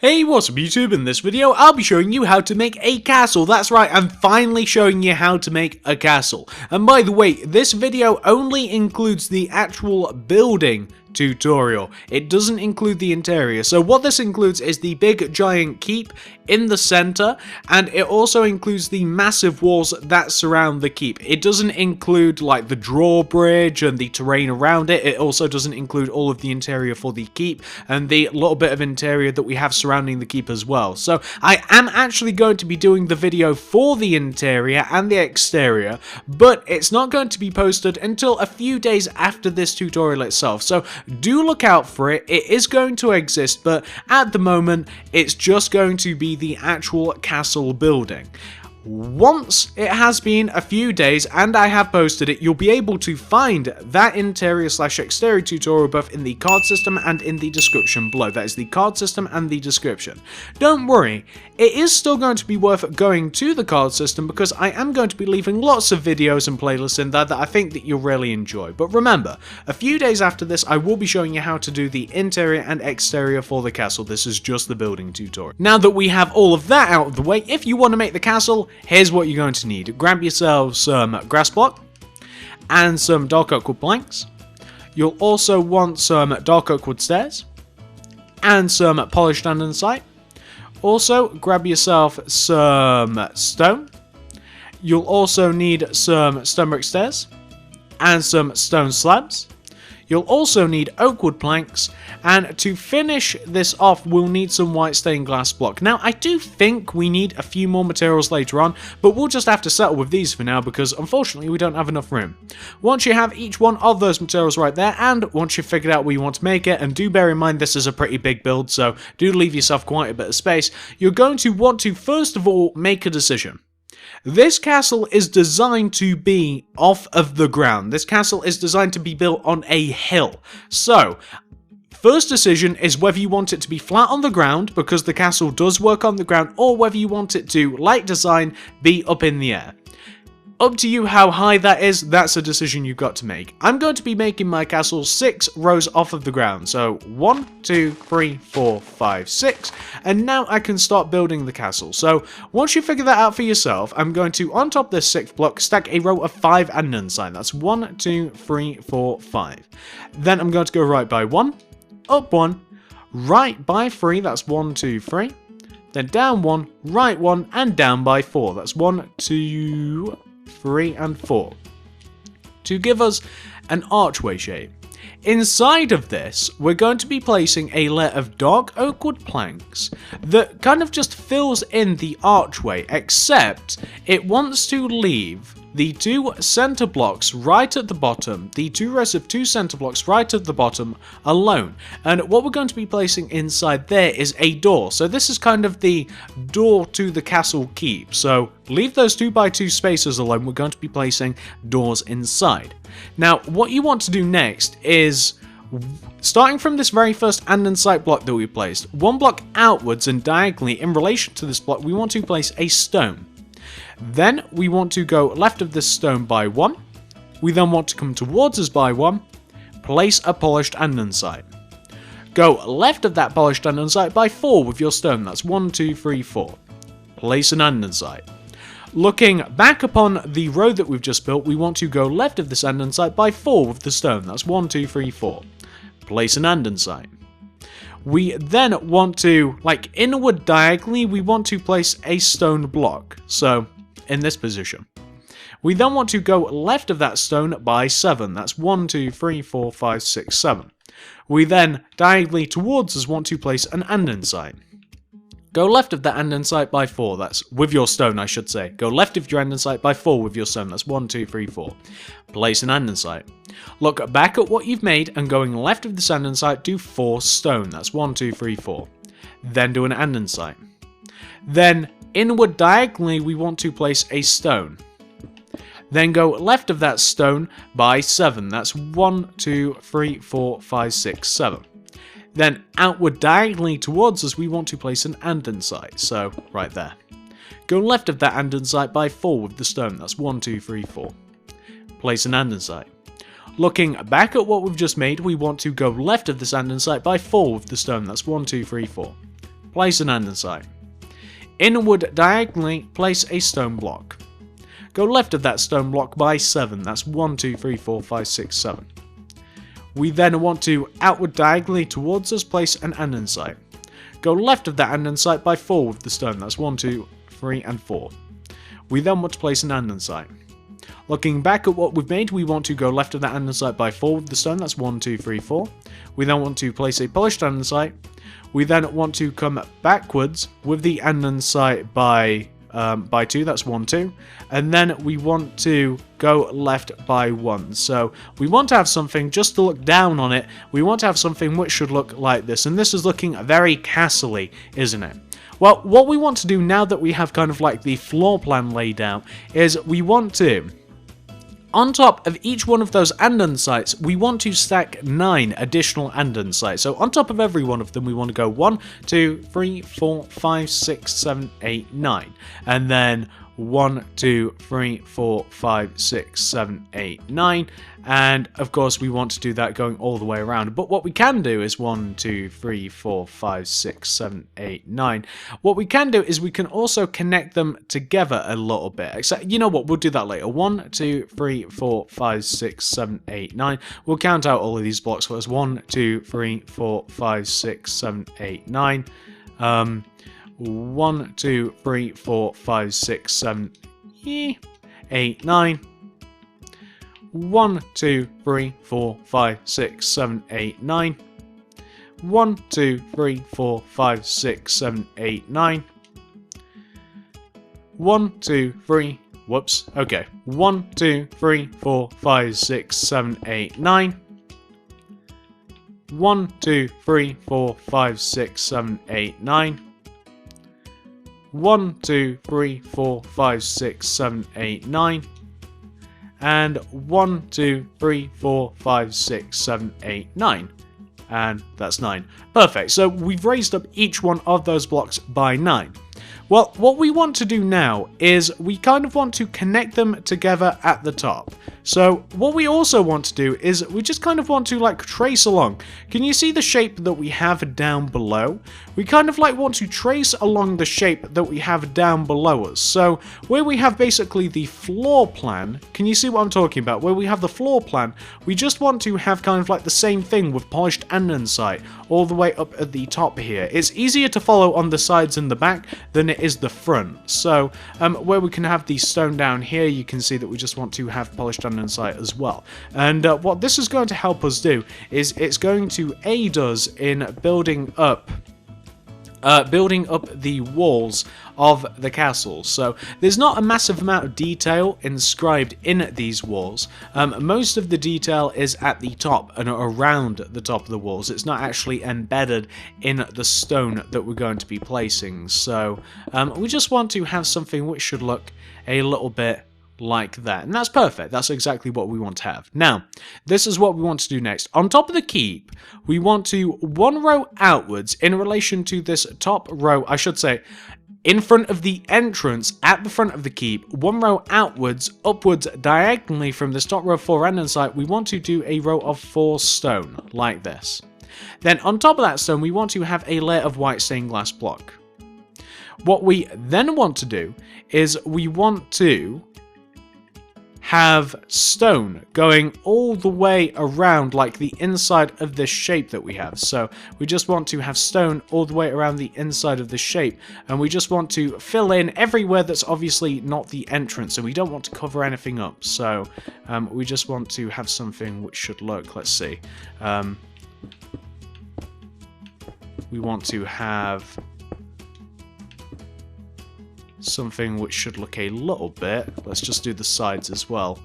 Hey, what's up YouTube? In this video, I'll be showing you how to make a castle. That's right, I'm finally showing you how to make a castle. And by the way, this video only includes the actual building tutorial. It doesn't include the interior. So what this includes is the big giant keep in the center, and it also includes the massive walls that surround the keep. It doesn't include like the drawbridge and the terrain around it. It also doesn't include all of the interior for the keep and the little bit of interior that we have surrounding the keep as well. So I am actually going to be doing the video for the interior and the exterior, but it's not going to be posted until a few days after this tutorial itself. So do look out for it. It is going to exist, but at the moment it's just going to be the actual castle building. Once it has been a few days and I have posted it, you'll be able to find that interior / exterior tutorial both in the card system and in the description below. That is the card system and the description. Don't worry, it is still going to be worth going to the card system because I am going to be leaving lots of videos and playlists in there that I think that you'll really enjoy. But remember, a few days after this I will be showing you how to do the interior and exterior for the castle. This is just the building tutorial. Now that we have all of that out of the way, if you want to make the castle, here's what you're going to need. Grab yourself some grass block and some dark oak wood planks. You'll also want some dark oak wood stairs and some polished andesite. Also, grab yourself some stone. You'll also need some stonework stairs and some stone slabs. You'll also need oak wood planks, and to finish this off we'll need some white stained glass block. Now I do think we need a few more materials later on, but we'll just have to settle with these for now because unfortunately we don't have enough room. Once you have each one of those materials right there, and once you've figured out where you want to make it, and do bear in mind this is a pretty big build so do leave yourself quite a bit of space, you're going to want to first of all make a decision. This castle is designed to be off of the ground. This castle is designed to be built on a hill. So, first decision is whether you want it to be flat on the ground, because the castle does work on the ground, or whether you want it to, like design, be up in the air. Up to you how high that is, that's a decision you've got to make. I'm going to be making my castle 6 rows off of the ground. So 1, 2, 3, 4, 5, 6. And now I can start building the castle. So once you figure that out for yourself, I'm going to, on top of this 6th block, stack a row of 5 andesite. That's 1, 2, 3, 4, 5. Then I'm going to go right by 1, up 1, right by 3. That's 1, 2, 3. Then down 1, right 1, and down by 4. That's 1, 2, 3 and 4 to give us an archway shape. Inside of this, we're going to be placing a layer of dark oak wood planks that kind of just fills in the archway, except it wants to leave the 2 center blocks right at the bottom, the 2 rows of 2 center blocks right at the bottom alone. And what we're going to be placing inside there is a door. So this is kind of the door to the castle keep. So leave those 2x2 spaces alone. We're going to be placing doors inside. Now, what you want to do next is, starting from this very first andesite block that we placed, 1 block outwards and diagonally in relation to this block, we want to place a stone. Then we want to go left of this stone by 1. We then want to come towards us by 1. Place a polished andesite. Go left of that polished andesite by 4 with your stone. That's 1, 2, 3, 4. Place an andesite. Looking back upon the row that we've just built, we want to go left of this andesite by 4 with the stone. That's 1, 2, 3, 4. Place an andesite. We then want to, like inward diagonally, we want to place a stone block. So, in this position. We then want to go left of that stone by 7. That's 1, 2, 3, 4, 5, 6, 7. We then, diagonally towards us, want to place an andesite. Go left of that andesite by 4. That's with your stone, I should say. Go left of your andesite by 4 with your stone. That's 1, 2, 3, 4. Place an andesite. Look back at what you've made, and going left of this andesite, do 4 stone. That's 1, 2, 3, 4. Then do an andesite. Then, inward diagonally, we want to place a stone. Then go left of that stone by 7. That's 1, 2, 3, 4, 5, 6, 7. Then outward diagonally towards us, we want to place an andesite. So, right there. Go left of that andesite by 4 with the stone. That's 1, 2, 3, 4. Place an andesite. Looking back at what we've just made, we want to go left of this andesite by 4 with the stone. That's 1, 2, 3, 4. place an andesite. Inward diagonally, place a stone block. Go left of that stone block by 7. That's 1, 2, 3, 4, 5, 6, 7. We then want to outward diagonally towards us place an andesite. Go left of that andesite by 4 with the stone. That's 1, 2, 3, and 4. We then want to place an andesite. Looking back at what we've made, we want to go left of that andesite by 4 with the stone. That's 1, 2, 3, 4. We then want to place a polished andesite. We then want to come backwards with the andesite by 2, that's 1, 2, and then we want to go left by 1. So we want to have something, just to look down on it, we want to have something which should look like this, and this is looking very castle-y, isn't it? Well, what we want to do now that we have kind of like the floor plan laid out is we want to, on top of each one of those andesites, we want to stack 9 additional andesites. So on top of every one of them, we want to go 1, 2, 3, 4, 5, 6, 7, 8, 9. And then 1, 2, 3, 4, 5, 6, 7, 8, 9. And of course, we want to do that going all the way around. But what we can do is 1, 2, 3, 4, 5, 6, 7, 8, 9. What we can do is we can also connect them together a little bit. Except, you know what? We'll do that later. 1, 2, 3, 4, 5, 6, 7, 8, 9. We'll count out all of these blocks first. 1, 2, 3, 4, 5, 6, 7, 8, 9. 1, 2, 3, 4, 5, 6, 7, 8, 9. 1, 2, 3, 4, 5, 6, 7, 8, 9. 1, 2, 3, 4, 5, 6, 7, 8, 9. 1, 2, 3, whoops, okay. 1, 2, 3, 4, 5, 6, 7, 8, 9. 1, 2, 3, 4, 5, 6, 7, 8, 9. 1, 2, 3, 4, 5, 6, 7, 8, 9. And 1, 2, 3, 4, 5, 6, 7, 8, 9. And that's 9. Perfect. So we've raised up each one of those blocks by 9. Well, what we want to do now is we kind of want to connect them together at the top. So what we also want to do is we just kind of want to like trace along. Can you see the shape that we have down below? We kind of like want to trace along the shape that we have down below us. So where we have basically the floor plan, can you see what I'm talking about? Where we have the floor plan, we just want to have kind of like the same thing with polished andesite all the way up at the top here. It's easier to follow on the sides and the back than it is the front. So where we can have the stone down here, you can see that we just want to have polished andesite as well. And what this is going to help us do is it's going to aid us in building up the walls of the castle. So there's not a massive amount of detail inscribed in these walls. Most of the detail is at the top and around the top of the walls. It's not actually embedded in the stone that we're going to be placing. So we just want to have something which should look a little bit like that, and that's perfect. That's exactly what we want to have. Now, this is what we want to do next. On top of the keep, we want to 1 row outwards in relation to this top row, I should say, in front of the entrance at the front of the keep, 1 row outwards, upwards diagonally from this top row of 4 andesite, we want to do a row of 4 stone, like this. Then on top of that stone, we want to have a layer of white stained glass block. What we then want to do is we want to have stone going all the way around like the inside of this shape that we have. So we just want to have stone all the way around the inside of the shape, and we just want to fill in everywhere that's obviously not the entrance, and we don't want to cover anything up. So we just want to have something which should look, let's see, we want to have something which should look a little bit, let's just do the sides as well,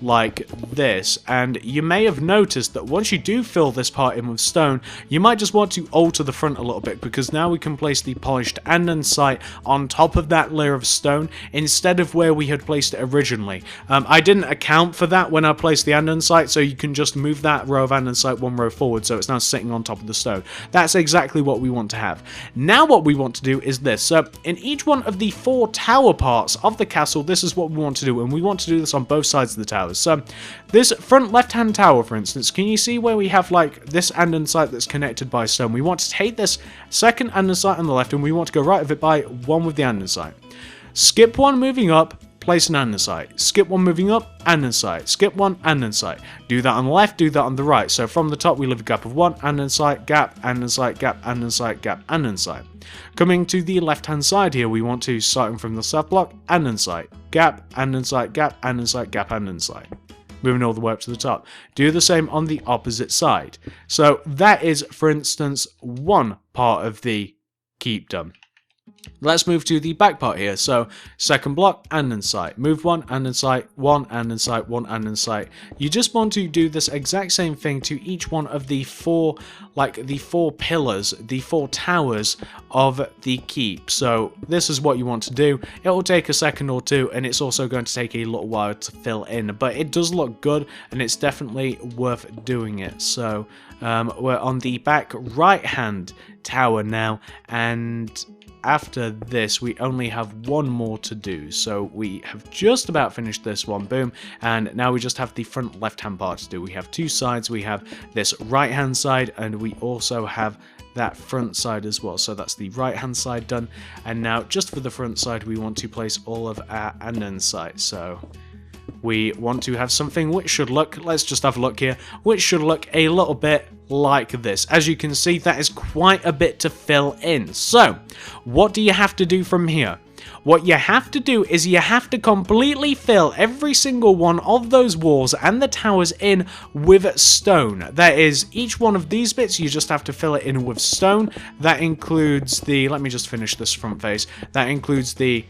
like this. And you may have noticed that once you do fill this part in with stone, you might just want to alter the front a little bit, because now we can place the polished andesite on top of that layer of stone instead of where we had placed it originally. I didn't account for that when I placed the andesite, so you can just move that row of andesite 1 row forward, so it's now sitting on top of the stone. That's exactly what we want to have. Now what we want to do is this. So in each one of the 4 tower parts of the castle, this is what we want to do, and we want to do this on both sides of the tower. towers. So this front left-hand tower, for instance, can you see where we have like this andesite that's connected by stone? We want to take this second andesite on the left and we want to go right of it by one with the andesite. Skip one moving up, place an andesite. Skip one moving up, andesite. Skip one, andesite. Do that on the left, do that on the right. So from the top we leave a gap of one, andesite, gap, andesite, gap, andesite, gap, andesite. Coming to the left hand side here, we want to, starting from the south block, andesite, gap, andesite, gap, andesite, gap, andesite. Moving all the way up to the top. Do the same on the opposite side. So that is, for instance, one part of the keep done. Let's move to the back part here. So second block, andesite. Move one andesite, one andesite, one andesite. You just want to do this exact same thing to each one of the four, like the four pillars, the four towers of the keep. So this is what you want to do. It will take a second or two, and it's also going to take a little while to fill in, but it does look good, and it's definitely worth doing it. So we're on the back right hand tower now, and after this, we only have one more to do. So we have just about finished this one, boom, and now we just have the front left-hand part to do. We have two sides. We have this right-hand side, and we also have that front side as well. So that's the right-hand side done, and now just for the front side, we want to place all of our andesite. So we want to have something which should look, let's just have a look here, which should look a little bit like this. As you can see, that is quite a bit to fill in. So what do you have to do from here? What you have to do is you have to completely fill every single one of those walls and the towers in with stone. That is, each one of these bits, you just have to fill it in with stone. That includes the, let me just finish this front face, that includes the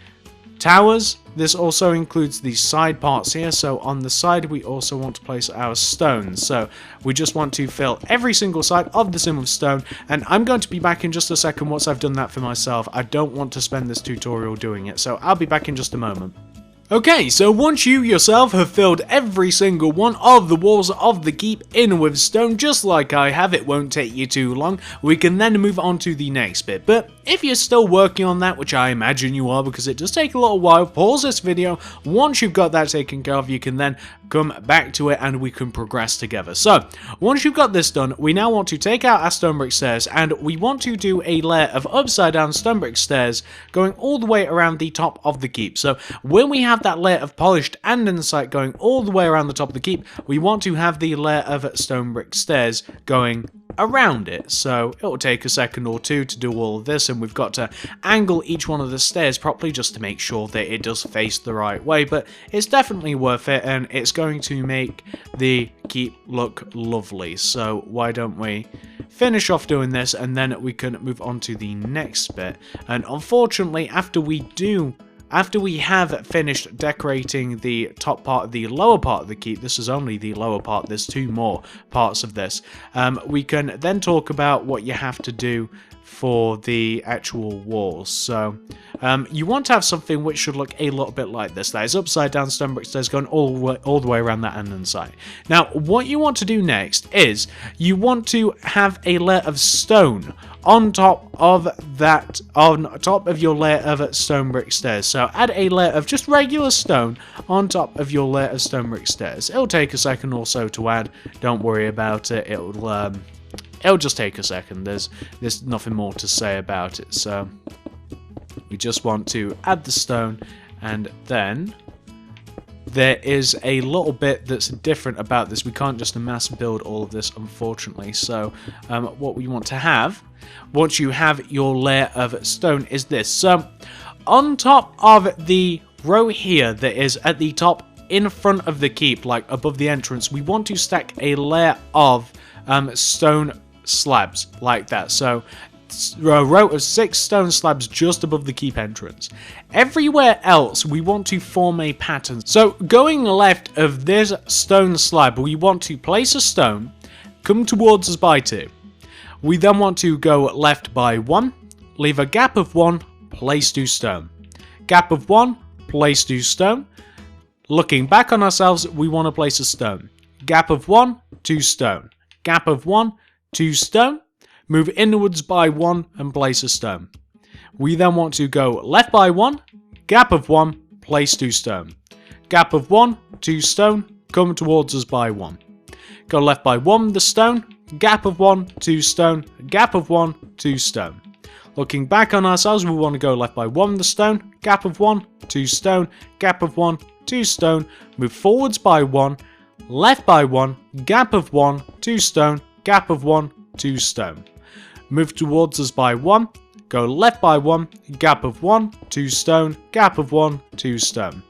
towers. This also includes the side parts here. So on the side we also want to place our stones. So we just want to fill every single side of the sim with stone, and I'm going to be back in just a second once I've done that for myself. I don't want to spend this tutorial doing it, so I'll be back in just a moment. Okay, so once you yourself have filled every single one of the walls of the keep in with stone, just like I have, it won't take you too long, we can then move on to the next bit. But if you're still working on that, which I imagine you are because it does take a little while, pause this video. Once you've got that taken care of, you can then come back to it and we can progress together. So, once you've got this done, we now want to take out our stone brick stairs, and we want to do a layer of upside down stone brick stairs going all the way around the top of the keep. So, when we have that layer of polished andesite going all the way around the top of the keep, we want to have the layer of stone brick stairs going around it. So it will take a second or two to do all of this, and we've got to angle each one of the stairs properly just to make sure that it does face the right way, but it's definitely worth it, and it's going to make the keep look lovely. So why don't we finish off doing this, and then we can move on to the next bit. And unfortunately, after we have finished decorating the top part of the lower part of the keep, this is only the lower part, there's two more parts of this, we can then talk about what you have to do for the actual walls. So you want to have something which should look a little bit like this. That is upside down stone brick stairs going all the way around that andesite. Now what you want to do next is you want to have a layer of stone on top of that, on top of your layer of stone brick stairs. So add a layer of just regular stone on top of your layer of stone brick stairs. It'll take a second or so to add, don't worry about it, it'll just take a second. There's nothing more to say about it. So we just want to add the stone, and then there is a little bit that's different about this. We can't just mass build all of this, unfortunately. So what we want to have, once you have your layer of stone, is this. So on top of the row here that is at the top in front of the keep, like above the entrance, we want to stack a layer of stone slabs like that. So a row of 6 stone slabs just above the keep entrance. Everywhere else we want to form a pattern. So going left of this stone slab, we want to place a stone, come towards us by 2. We then want to go left by 1, leave a gap of 1, place 2 stone. Gap of 1, place 2 stone. Looking back on ourselves, we want to place a stone. Gap of 1, 2 stone. Gap of 1, 2 stone. Move inwards by 1 and place a stone. We then want to go left by 1, gap of 1, place 2 stone. Gap of 1, 2 stone, come towards us by 1. Go left by 1 with the stone, gap of 1, 2 stone, gap of 1, 2 stone. Looking back on ourselves, we want to go left by 1 with the stone, gap of 1, 2 stone, gap of 1, 2 stone, move forwards by 1, left by 1, gap of 1, 2 stone, gap of 1, 2 stone. Move towards us by 1, go left by 1, gap of 1, 2 stone, gap of 1, 2 stone.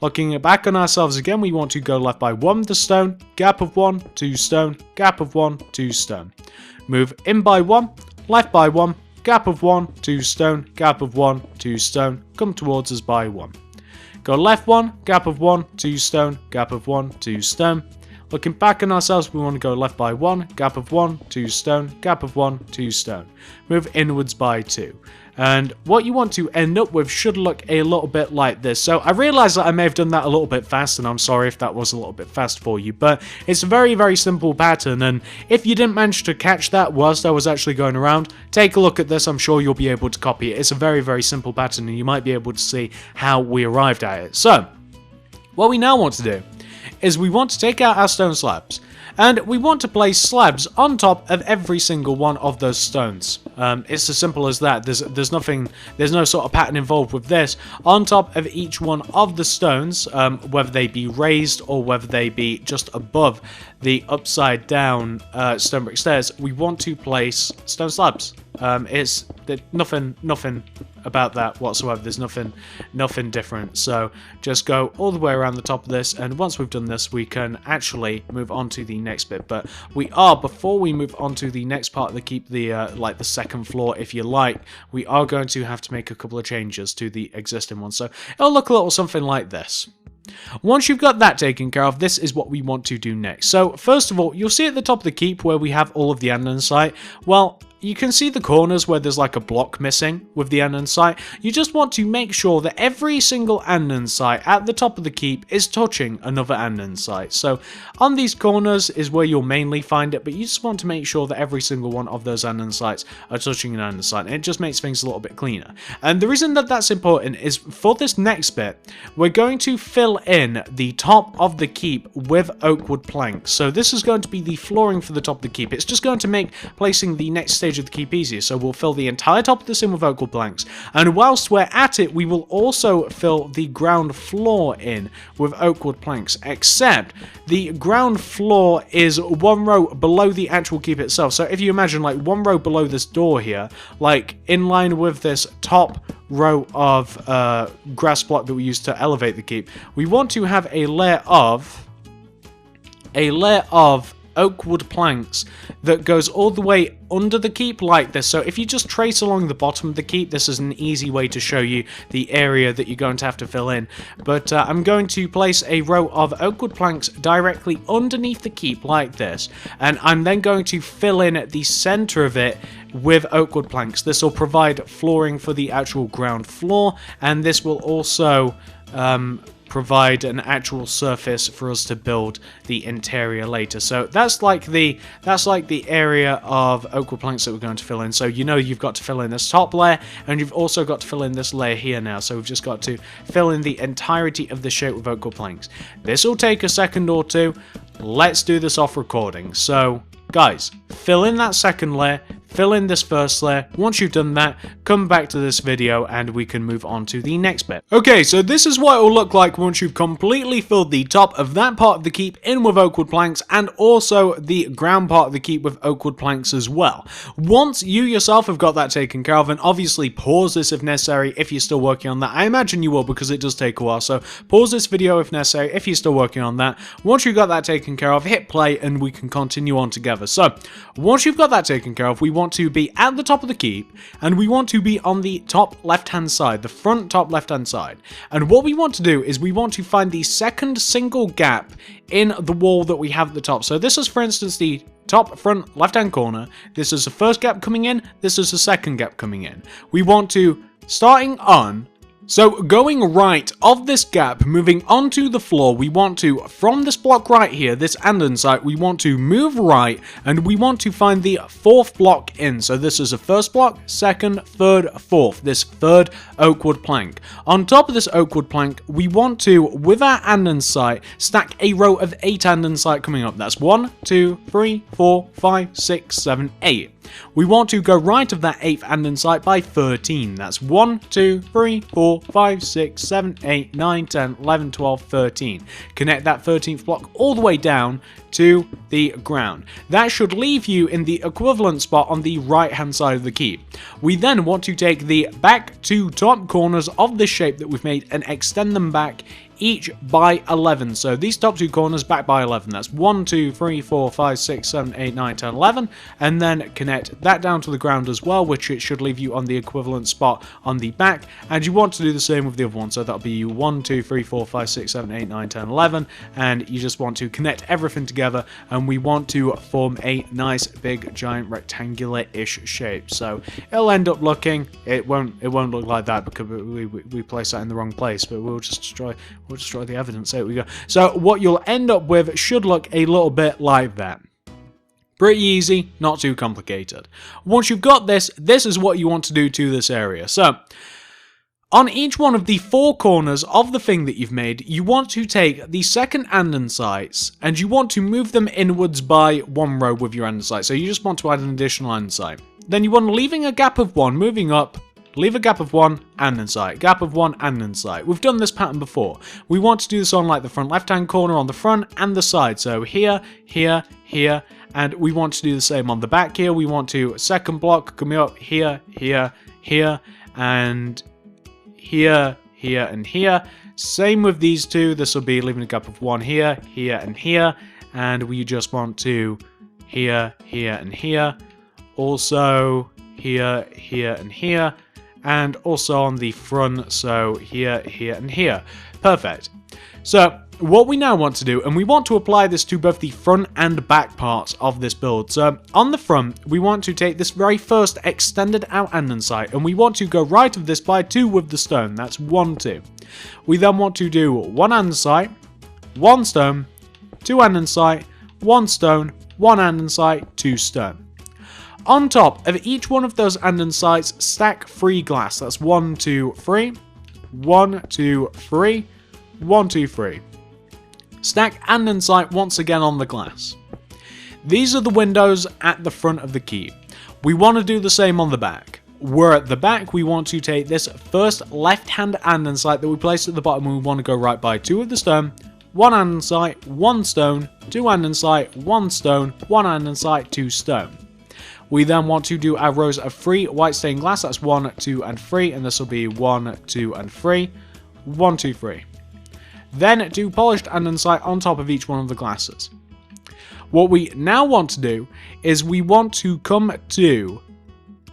Looking back on ourselves again, we want to go left by 1 with the stone, gap of 1, 2 stone, gap of 1, 2 stone. Move in by 1, left by 1, gap of 1, 2 stone, gap of 1, 2 stone, come towards us by 1. Go left 1, gap of 1, 2 stone, gap of 1, 2 stone. Looking back on ourselves, we want to go left by 1, gap of 1, 2 stone, gap of 1, 2 stone. Move inwards by 2. And what you want to end up with should look a little bit like this. So I realize that I may have done that a little bit fast, and I'm sorry if that was a little bit fast for you, but it's a very, very simple pattern, and if you didn't manage to catch that whilst I was actually going around, take a look at this. I'm sure you'll be able to copy it. It's a very, very simple pattern, and you might be able to see how we arrived at it. So what we now want to do is we want to take out our stone slabs, and we want to place slabs on top of every single one of those stones. It's as simple as that. There's no sort of pattern involved with this. On top of each one of the stones, whether they be raised or whether they be just above the upside down stone brick stairs, we want to place stone slabs. It's nothing about that whatsoever. There's nothing different. So just go all the way around the top of this, and once we've done this, we can actually move on to the next bit. But before we move on to the next part of the keep, the like the second floor, if you like, we are going to have to make a couple of changes to the existing one. So it'll look a little something like this. Once you've got that taken care of, this is what we want to do next. So first of all, you'll see at the top of the keep where we have all of the andesite. Well, you can see the corners where there's like a block missing with the andesite. You just want to make sure that every single andesite at the top of the keep is touching another andesite. So on these corners is where you'll mainly find it, but you just want to make sure that every single one of those andesites are touching an andesite, and it just makes things a little bit cleaner. And the reason that that's important is for this next bit, we're going to fill in the top of the keep with oak wood planks. So this is going to be the flooring for the top of the keep. It's just going to make placing the next stage of the keep easier. So we'll fill the entire top of this in with oak wood planks, and whilst we're at it, we will also fill the ground floor in with oak wood planks, except the ground floor is one row below the actual keep itself. So if you imagine like one row below this door here, like in line with this top row of grass block that we use to elevate the keep, we want to have a layer of oak wood planks that goes all the way under the keep like this. So if you just trace along the bottom of the keep, this is an easy way to show you the area that you're going to have to fill in. But I'm going to place a row of oak wood planks directly underneath the keep like this, and I'm then going to fill in at the center of it with oak wood planks. This will provide flooring for the actual ground floor, and this will also provide an actual surface for us to build the interior later. So that's like the area of oak wood planks that we're going to fill in. So you know you've got to fill in this top layer, and you've also got to fill in this layer here now. So we've just got to fill in the entirety of the shape with oak wood planks. This will take a second or two. Let's do this off recording. So guys, fill in that second layer, fill in this first layer. Once you've done that, come back to this video and we can move on to the next bit. Okay, so this is what it will look like once you've completely filled the top of that part of the keep in with oak wood planks, and also the ground part of the keep with oak wood planks as well. Once you yourself have got that taken care of, and obviously pause this if necessary if you're still working on that. I imagine you will, because it does take a while, so pause this video if necessary if you're still working on that. Once you've got that taken care of, hit play and we can continue on together. So once you've got that taken care of, we want to be at the top of the keep, and we want to be on the top left hand side, the front top left hand side. And what we want to do is we want to find the second single gap in the wall that we have at the top. So this is, for instance, the top front left hand corner. This is the first gap coming in, this is the second gap coming in. We want to, starting on So going right of this gap, moving onto the floor, we want to, from this block right here, this andesite, we want to move right, and we want to find the fourth block in. So this is a first block, second, third, fourth, this third oak wood plank. On top of this oak wood plank, we want to, with our andesite, stack a row of 8 andesite coming up. That's 1, 2, 3, 4, 5, 6, 7, 8. We want to go right of that 8th andesite by 13. That's 1, 2, 3, 4, 5, 6, 7, 8, 9, 10, 11, 12, 13. Connect that 13th block all the way down to the ground. That should leave you in the equivalent spot on the right hand side of the keep. We then want to take the back 2 top corners of this shape that we've made and extend them back each by 11. So these top 2 corners back by 11. That's 1, 2, 3, 4, 5, 6, 7, 8, 9, 10, 11. And then connect that down to the ground as well, which it should leave you on the equivalent spot on the back. And you want to do the same with the other one. So that'll be 1, 2, 3, 4, 5, 6, 7, 8, 9, 10, 11. And you just want to connect everything together. And we want to form a nice big giant rectangular-ish shape. So it'll end up looking, it won't look like that because we placed that in the wrong place, but we'll just destroy the evidence. There we go. So what you'll end up with should look a little bit like that. Pretty easy, not too complicated. Once you've got this, this is what you want to do to this area. So on each one of the 4 corners of the thing that you've made, you want to take the second andesites and you want to move them inwards by 1 row with your andesite. So you just want to add an additional andesite. Then you want leaving a gap of 1, moving up, leave a gap of 1, andesite, gap of 1, andesite. We've done this pattern before. We want to do this on like the front left-hand corner on the front and the side. So here, here, here, and we want to do the same on the back here. We want to second block coming up here, here, here, and here, here, and here. Same with these 2. This will be leaving a gap of 1 here, here, and here, and we just want to here, here, and here. Also here, here, and here. And also on the front, so here, here, and here. Perfect. So what we now want to do, and we want to apply this to both the front and back parts of this build. So on the front, we want to take this very first extended out andesite, and we want to go right of this by 2 with the stone. That's 1, 2. We then want to do 1 andesite, 1 stone, 2 andesite, 1 stone, 1 andesite, 2 stone. On top of each one of those andesites, stack 3 glass. That's 1, 2, 3. 1, 2, 3. 1, 2, 3. Stack andesite once again on the glass. These are the windows at the front of the keep. We want to do the same on the back. Where at the back, we want to take this first left-hand andesite that we placed at the bottom, and we want to go right by 2 of the stone, 1 andesite, 1 stone, 2 andesite, 1 stone, 1 andesite, 2 stone. We then want to do our rows of 3 white stained glass. That's 1, 2, and 3, and this will be 1, 2, and 3. 1, 2, 3. Then do polished andesite on top of each one of the glasses. What we now want to do is we want to come to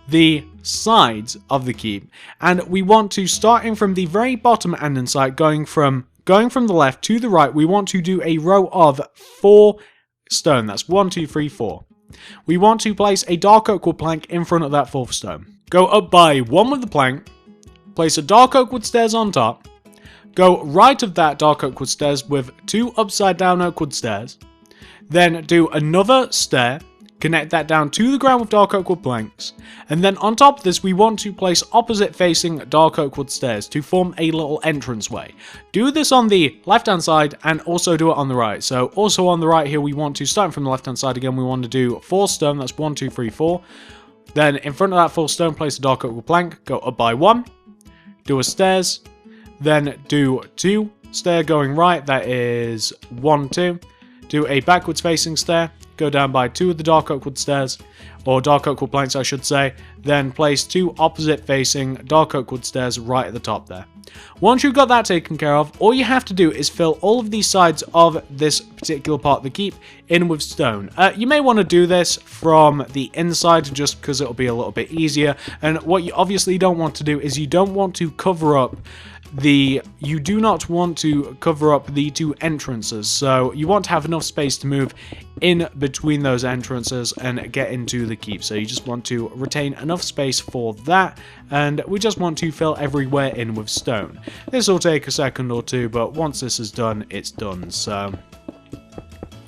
the sides of the keep, and we want to start in from the very bottom andesite, going from the left to the right. We want to do a row of 4 stone. That's 1, 2, 3, 4. We want to place a dark oak wood plank in front of that 4th stone. Go up by 1 with the plank, place a dark oak wood stairs on top, go right of that dark oak wood stairs with 2 upside down oak wood stairs, then do another stair, connect that down to the ground with dark oak wood planks, and then on top of this we want to place opposite facing dark oak wood stairs to form a little entranceway. Do this on the left hand side and also do it on the right. So also on the right here we want to, start from the left hand side again, we want to do 4 stone. That's 1, 2, 3, 4. Then in front of that 4 stone, place a dark oak wood plank, go up by 1, do a stairs, then do 2 stair going right, that is 1, 2, do a backwards facing stair, go down by 2 of the dark oak wood stairs, or dark oak wood planks I should say, then place 2 opposite facing dark oak wood stairs right at the top there. Once you've got that taken care of, all you have to do is fill all of these sides of this particular part of the keep in with stone. You may want to do this from the inside just because it'll be a little bit easier, and what you obviously don't want to do is you don't want to cover up you do not want to cover up the two entrances, so you want to have enough space to move in between those entrances and get into the keep. So you just want to retain enough space for that, and we just want to fill everywhere in with stone. This will take a second or two, but once this is done, it's done. So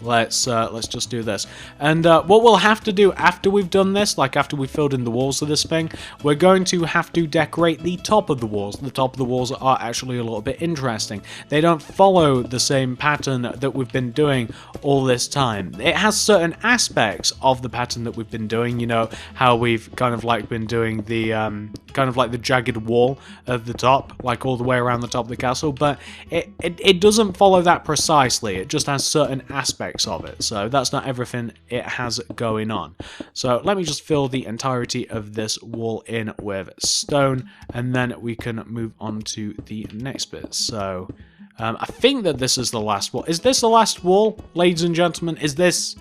let's just do this. And what we'll have to do after we've done this, like after we've filled in the walls of this thing, we're going to have to decorate the top of the walls. The top of the walls are actually a little bit interesting. They don't follow the same pattern that we've been doing all this time. It has certain aspects of the pattern that we've been doing, you know, how we've kind of like been doing the kind of like the jagged wall of the top, like all the way around the top of the castle, but it doesn't follow that precisely. It just has certain aspects of it, so that's not everything it has going on. So let me just fill the entirety of this wall in with stone, and then we can move on to the next bit. So I think that this is the last wall. Is this the last wall, ladies and gentlemen? Is this...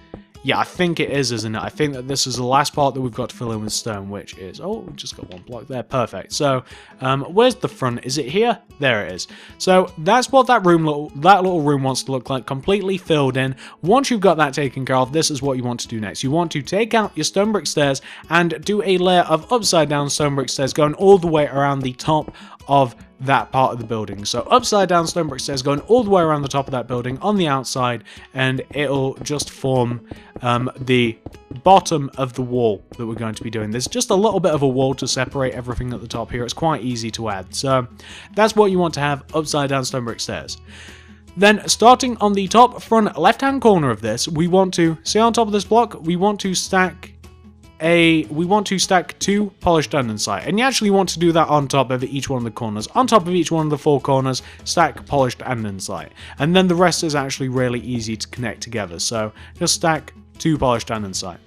Yeah, I think it is, isn't it? I think that this is the last part that we've got to fill in with stone, which is... Oh, we just got one block there. Perfect. So, where's the front? Is it here? There it is. So, that's what that little room wants to look like, completely filled in. Once you've got that taken care of, this is what you want to do next. You want to take out your stone brick stairs and do a layer of upside down stone brick stairs going all the way around the top of that part of the building. So upside down stone brick stairs going all the way around the top of that building on the outside, and it'll just form the bottom of the wall that we're going to be doing. There's just a little bit of a wall to separate everything at the top here. It's quite easy to add. So that's what you want to have, upside down stone brick stairs. Then, starting on the top front left-hand corner of this, we want to, see on top of this block, we want to stack two polished andesite, and you actually want to do that on top of each one of the corners. On top of each one of the four corners, stack polished andesite, and then the rest is actually really easy to connect together. So just stack two polished andesite.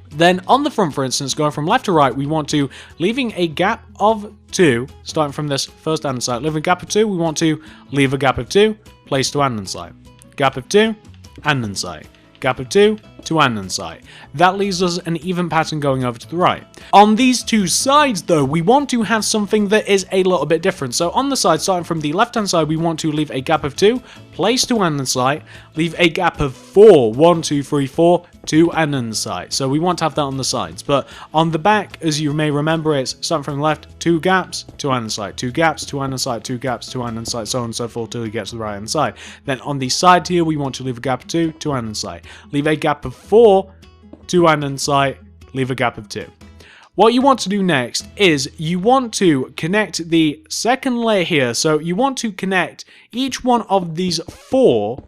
Then on the front, for instance, going from left to right, we want to, leaving a gap of 2, starting from this first andesite, leave a gap of 2, we want to leave a gap of 2, place to andesite. Gap of 2, andesite. Gap of 2 to andesite. That leaves us an even pattern going over to the right. On these two sides though, we want to have something that is a little bit different. So on the side, starting from the left hand side, we want to leave a gap of 2, place to andesite, leave a gap of 4, 1, 2, 3, 4, to andesite. So we want to have that on the sides, but on the back, as you may remember, it's starting from the left, 2 gaps to andesite, 2 gaps to andesite, 2 gaps to andesite, so on and so forth till you get to the right hand side. Then on the side here, we want to leave a gap of 2 to andesite, leave a gap of 4 to andesite, leave a gap of 2. What you want to do next is you want to connect the second layer here. So you want to connect each one of these 4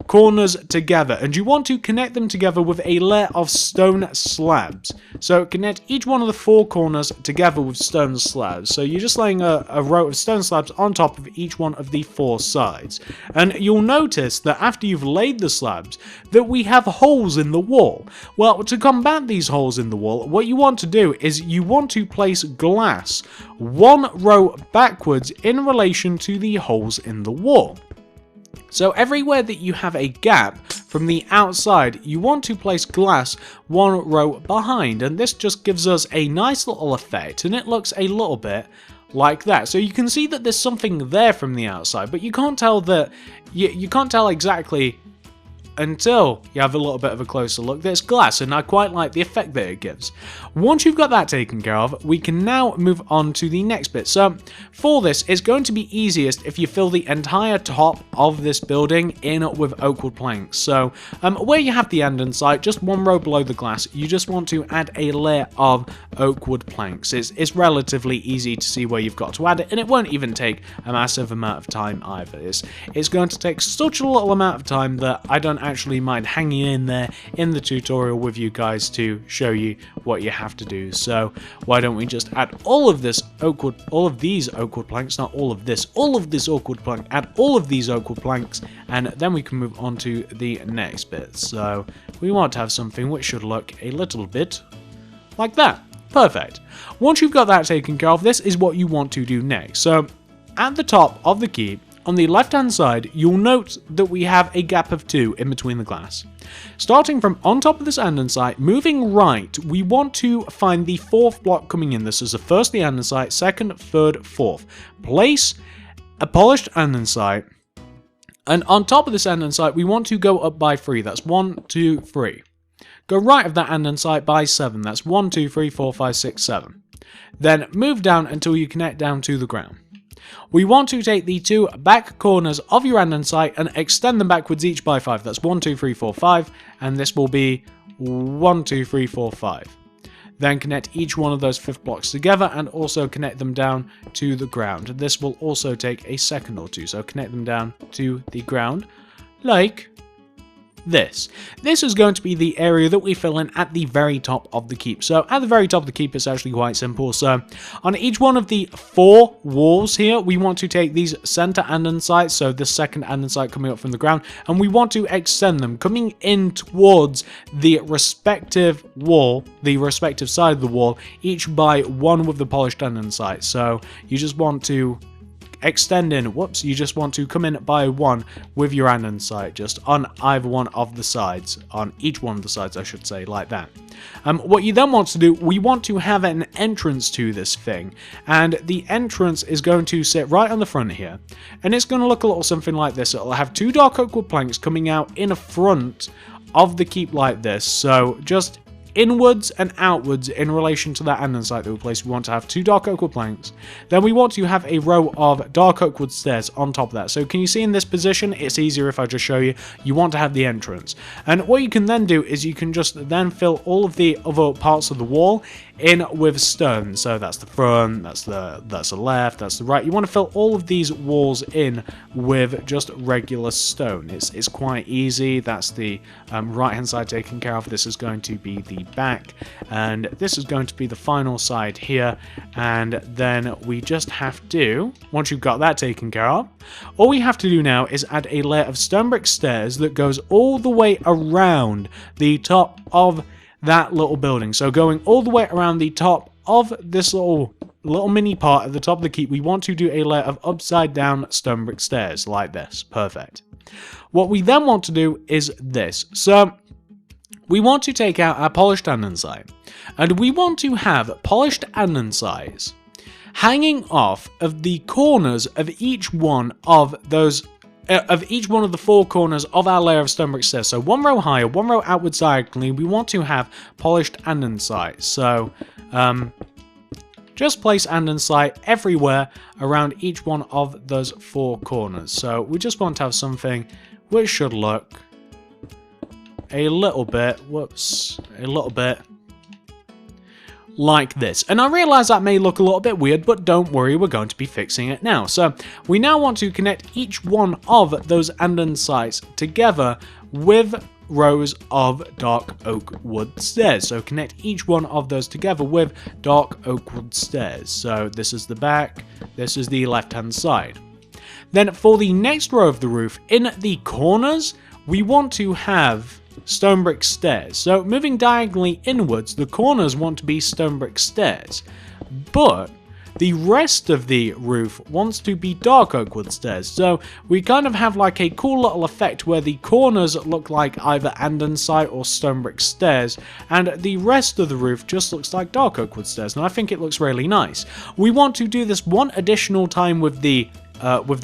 corners together, and you want to connect them together with a layer of stone slabs. So connect each one of the 4 corners together with stone slabs. So you're just laying a row of stone slabs on top of each one of the 4 sides. And you'll notice that after you've laid the slabs, that we have holes in the wall. Well, to combat these holes in the wall, what you want to do is you want to place glass 1 row backwards in relation to the holes in the wall. So everywhere that you have a gap from the outside, you want to place glass 1 row behind, and this just gives us a nice little effect, and it looks a little bit like that. So you can see that there's something there from the outside, but you can't tell that you can't tell exactly until you have a little bit of a closer look. There's glass, and I quite like the effect that it gives. Once you've got that taken care of, we can now move on to the next bit. So for this, it's going to be easiest if you fill the entire top of this building in with oak wood planks. So where you have the andesite, just 1 row below the glass, you just want to add a layer of oak wood planks. It's relatively easy to see where you've got to add it, and it won't even take a massive amount of time either. It's going to take such a little amount of time that I don't actually mind hanging in there in the tutorial with you guys to show you what you have to do. So why don't we just add all of these oak wood planks, not all of this oak wood plank, add all of these oak wood planks, and then we can move on to the next bit. So we want to have something which should look a little bit like that. Perfect. Once you've got that taken care of, this is what you want to do next. So at the top of the keep, on the left hand side, you'll note that we have a gap of 2 in between the glass. Starting from on top of this andesite, moving right, we want to find the 4th block coming in. This is the first the andesite, second, third, 4th. Place a polished andesite, and on top of this andesite, we want to go up by 3. That's 1, 2, 3. Go right of that andesite by 7. That's 1, 2, 3, 4, 5, 6, 7. Then move down until you connect down to the ground. We want to take the 2 back corners of your andesite and extend them backwards each by 5. That's 1, 2, 3, 4, 5. And this will be 1, 2, 3, 4, 5. Then connect each one of those 5th blocks together and also connect them down to the ground. This will also take a second or two, so connect them down to the ground like this. This is going to be the area that we fill in at the very top of the keep. So at the very top of the keep, it's actually quite simple. So on each one of the 4 walls here, we want to take these center andesites, so the second andesite coming up from the ground, and we want to extend them coming in towards the respective wall, the respective side of the wall, each by 1 with the polished andesite. So you just want to extend in, you just want to come in by 1 with your andesite, just on either one of the sides, on each one of the sides I should say, like that. What you then want to do, we want to have an entrance to this thing, and the entrance is going to sit right on the front here, and it's going to look a little something like this. It'll have 2 dark oak wood planks coming out in front of the keep like this, so just inwards and outwards in relation to that andesite that we placed. We want to have 2 dark oak wood planks. Then we want to have a row of dark oak wood stairs on top of that. So can you see in this position? It's easier if I just show you. You want to have the entrance. And what you can then do is you can just then fill all of the other parts of the wall in with stone. So that's the front, that's the left, that's the right. You want to fill all of these walls in with just regular stone. It's quite easy. That's the right hand side taken care of. This is going to be the back, and this is going to be the final side here. And then we just have to, once you've got that taken care of, all we have to do now is add a layer of stone brick stairs that goes all the way around the top of that little building. So going all the way around the top of this little mini part at the top of the keep, we want to do a layer of upside down stone brick stairs like this. Perfect. What we then want to do is this. So we want to take out our polished andesite, and we want to have polished andesites hanging off of the corners of each one of those each one of the 4 corners of our layer of stone brick stairs. So 1 row higher, 1 row outwards diagonally, we want to have polished andesite. So just place andesite everywhere around each one of those 4 corners. So we just want to have something which should look a little bit, like this. And I realize that may look a little bit weird, but don't worry, we're going to be fixing it now. So we now want to connect each one of those andesites together with rows of dark oak wood stairs. So connect each one of those together with dark oak wood stairs. So this is the back, this is the left hand side. Then for the next row of the roof, in the corners, we want to have stone brick stairs. So moving diagonally inwards, the corners want to be stone brick stairs, but the rest of the roof wants to be dark oak wood stairs. So we kind of have like a cool little effect where the corners look like either andesite or stone brick stairs, and the rest of the roof just looks like dark oak wood stairs, and I think it looks really nice. We want to do this one additional time with the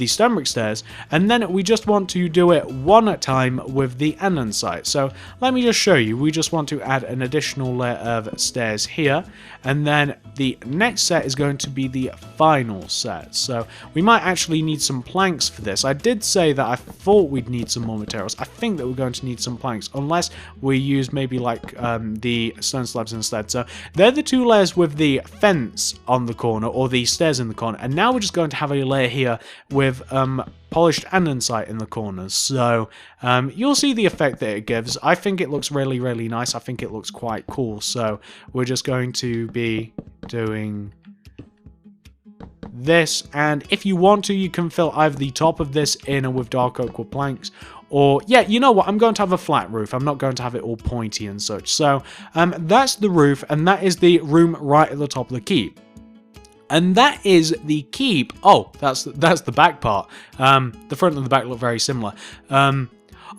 stone brick stairs, and then we just want to do it one time with the andesite. So let me just show you. We just want to add an additional layer of stairs here, and then the next set is going to be the final set. So we might actually need some planks for this. I did say that I thought we'd need some more materials. I think that we're going to need some planks, unless we use maybe like the stone slabs instead. So they're the 2 layers with the fence on the corner, or the stairs in the corner, and now we're just going to have a layer here with polished andesite in the corners. So you'll see the effect that it gives. I think it looks really, really nice. I think it looks quite cool. So we're just going to be doing this, and if you want to, you can fill either the top of this in with dark oak wood planks, or yeah, you know what, I'm going to have a flat roof. I'm not going to have it all pointy and such. So that's the roof, and that is the room right at the top of the keep. And that is the keep. Oh, that's the back part. The front and the back look very similar.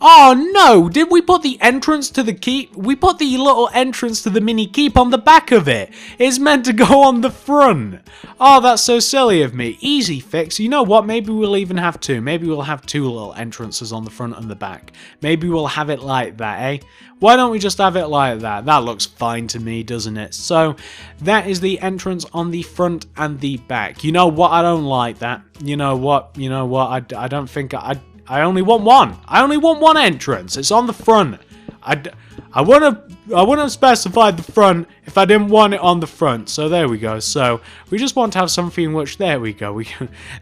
Oh no, did we put the entrance to the keep? We put the little entrance to the mini keep on the back of it. It's meant to go on the front. Oh, that's so silly of me. Easy fix. You know what? Maybe we'll even have two. Maybe we'll have two little entrances on the front and the back. Maybe we'll have it like that, eh? Why don't we just have it like that? That looks fine to me, doesn't it? So, that is the entrance on the front and the back. You know what? I don't like that. You know what? I don't think I only want one. I only want one entrance. It's on the front. I wouldn't have specified the front if I didn't want it on the front. So there we go. So we just want to have something which, there we go.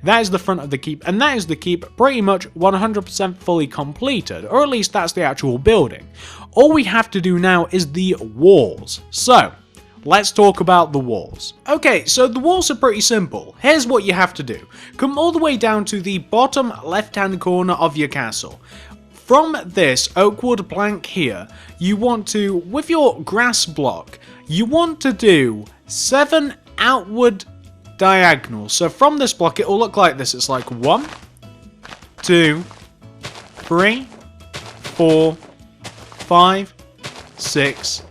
That is the front of the keep, and that is the keep pretty much 100% fully completed, or at least that's the actual building. All we have to do now is the walls. So let's talk about the walls. Okay, so the walls are pretty simple. Here's what you have to do. Come all the way down to the bottom left-hand corner of your castle. From this oak wood plank here, you want to, with your grass block, you want to do 7 outward diagonals. So from this block, it will look like this. It's like 1, 2, 3, 4, 5, 6,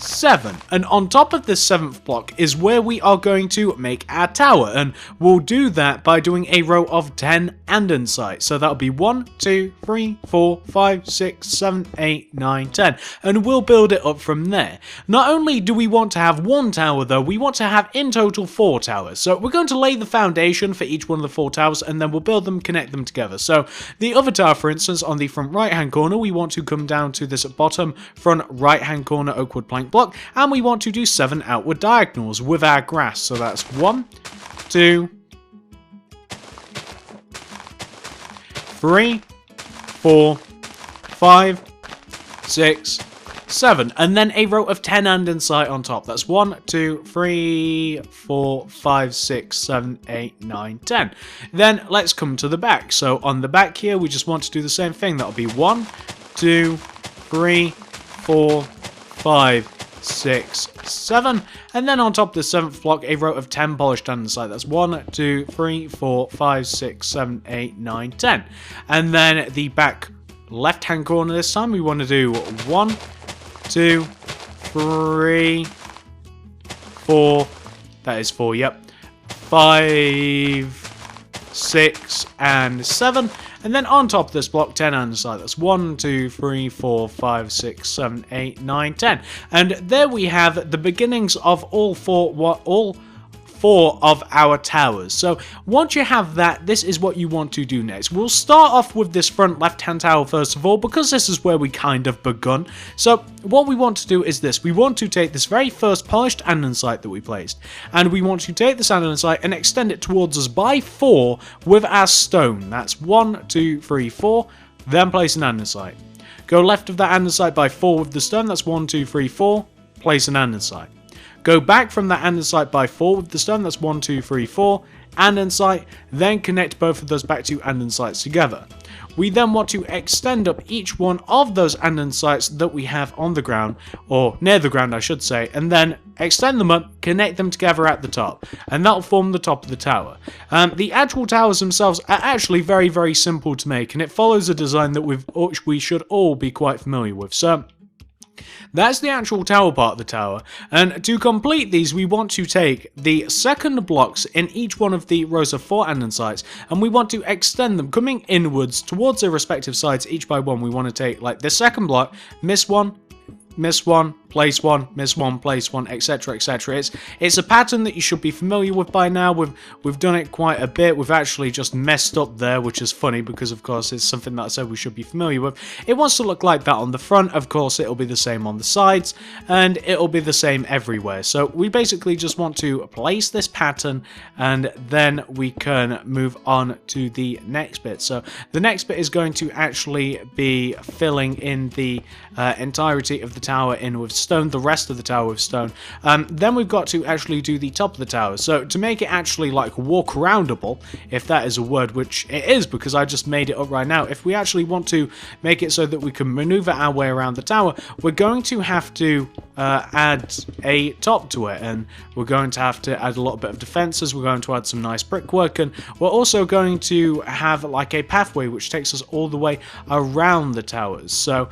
7, and on top of this 7th block is where we are going to make our tower, and we'll do that by doing a row of 10 andesite. So that'll be 1, 2, 3, 4, 5, 6, 7, 8, 9, 10, and we'll build it up from there. Not only do we want to have one tower though, we want to have in total 4 towers. So we're going to lay the foundation for each one of the 4 towers, and then we'll build them, connect them together. So the other tower, for instance, on the front right hand corner, we want to come down to this bottom front right hand corner oak wood plank block, and we want to do 7 outward diagonals with our grass. So that's 1, 2, 3, 4, 5, 6, 7, and then a row of 10 andesite on top. That's 1, 2, 3, 4, 5, 6, 7, 8, 9, 10. Then let's come to the back. So on the back here, we just want to do the same thing. That'll be 1, 2, 3, 4, 5, 6, 7, and then on top of the 7th block, a row of 10 polished andesite. That's 1, 2, 3, 4, 5, 6, 7, 8, 9, 10. And then the back left-hand corner this time, we want to do 1, 2, 3, 4, that is 4, yep, 5, 6, and 7. And then on top of this block, 10 andesite. That's 1, 2, 3, 4, 5, 6, 7, 8, 9, 10. And there we have the beginnings of all four of our towers. So once you have that, this is what you want to do next. We'll start off with this front left-hand tower first of all, because this is where we kind of begun. So what we want to do is this. We want to take this very first polished andesite that we placed, and we want to take this andesite and extend it towards us by 4 with our stone. That's 1, 2, 3, 4. Then place an andesite. Go left of that andesite by 4 with the stone. That's 1, 2, 3, 4. Place an andesite. Go back from that andesite by 4 with the stone. That's 1, 2, 3, 4. Andesite. Then connect both of those back to andesites together. We then want to extend up each one of those andesites that we have on the ground, or near the ground I should say, and then extend them up, connect them together at the top, and that'll form the top of the tower. The actual towers themselves are actually very, very simple to make, and it follows a design that we should all be quite familiar with. So that's the actual tower part of the tower, and to complete these we want to take the second blocks in each one of the rows of 4 andesites, and we want to extend them coming inwards towards their respective sides each by 1. We want to take like the second block, miss 1, place 1, miss 1, place 1, etc, etc. It's a pattern that you should be familiar with by now. We've done it quite a bit. We've actually just messed up there, which is funny because of course it's something that I said we should be familiar with. It wants to look like that on the front. Of course it'll be the same on the sides, and it'll be the same everywhere. So we basically just want to place this pattern, and then we can move on to the next bit. So the next bit is going to actually be filling in the entirety of the tower in with stone, the rest of the tower with stone. Then we've got to actually do the top of the tower. So to make it actually like walk aroundable, if that is a word, which it is because I just made it up right now, if we actually want to make it so that we can maneuver our way around the tower, we're going to have to add a top to it, and we're going to have to add a little bit of defenses. We're going to add some nice brickwork, and we're also going to have like a pathway which takes us all the way around the towers. So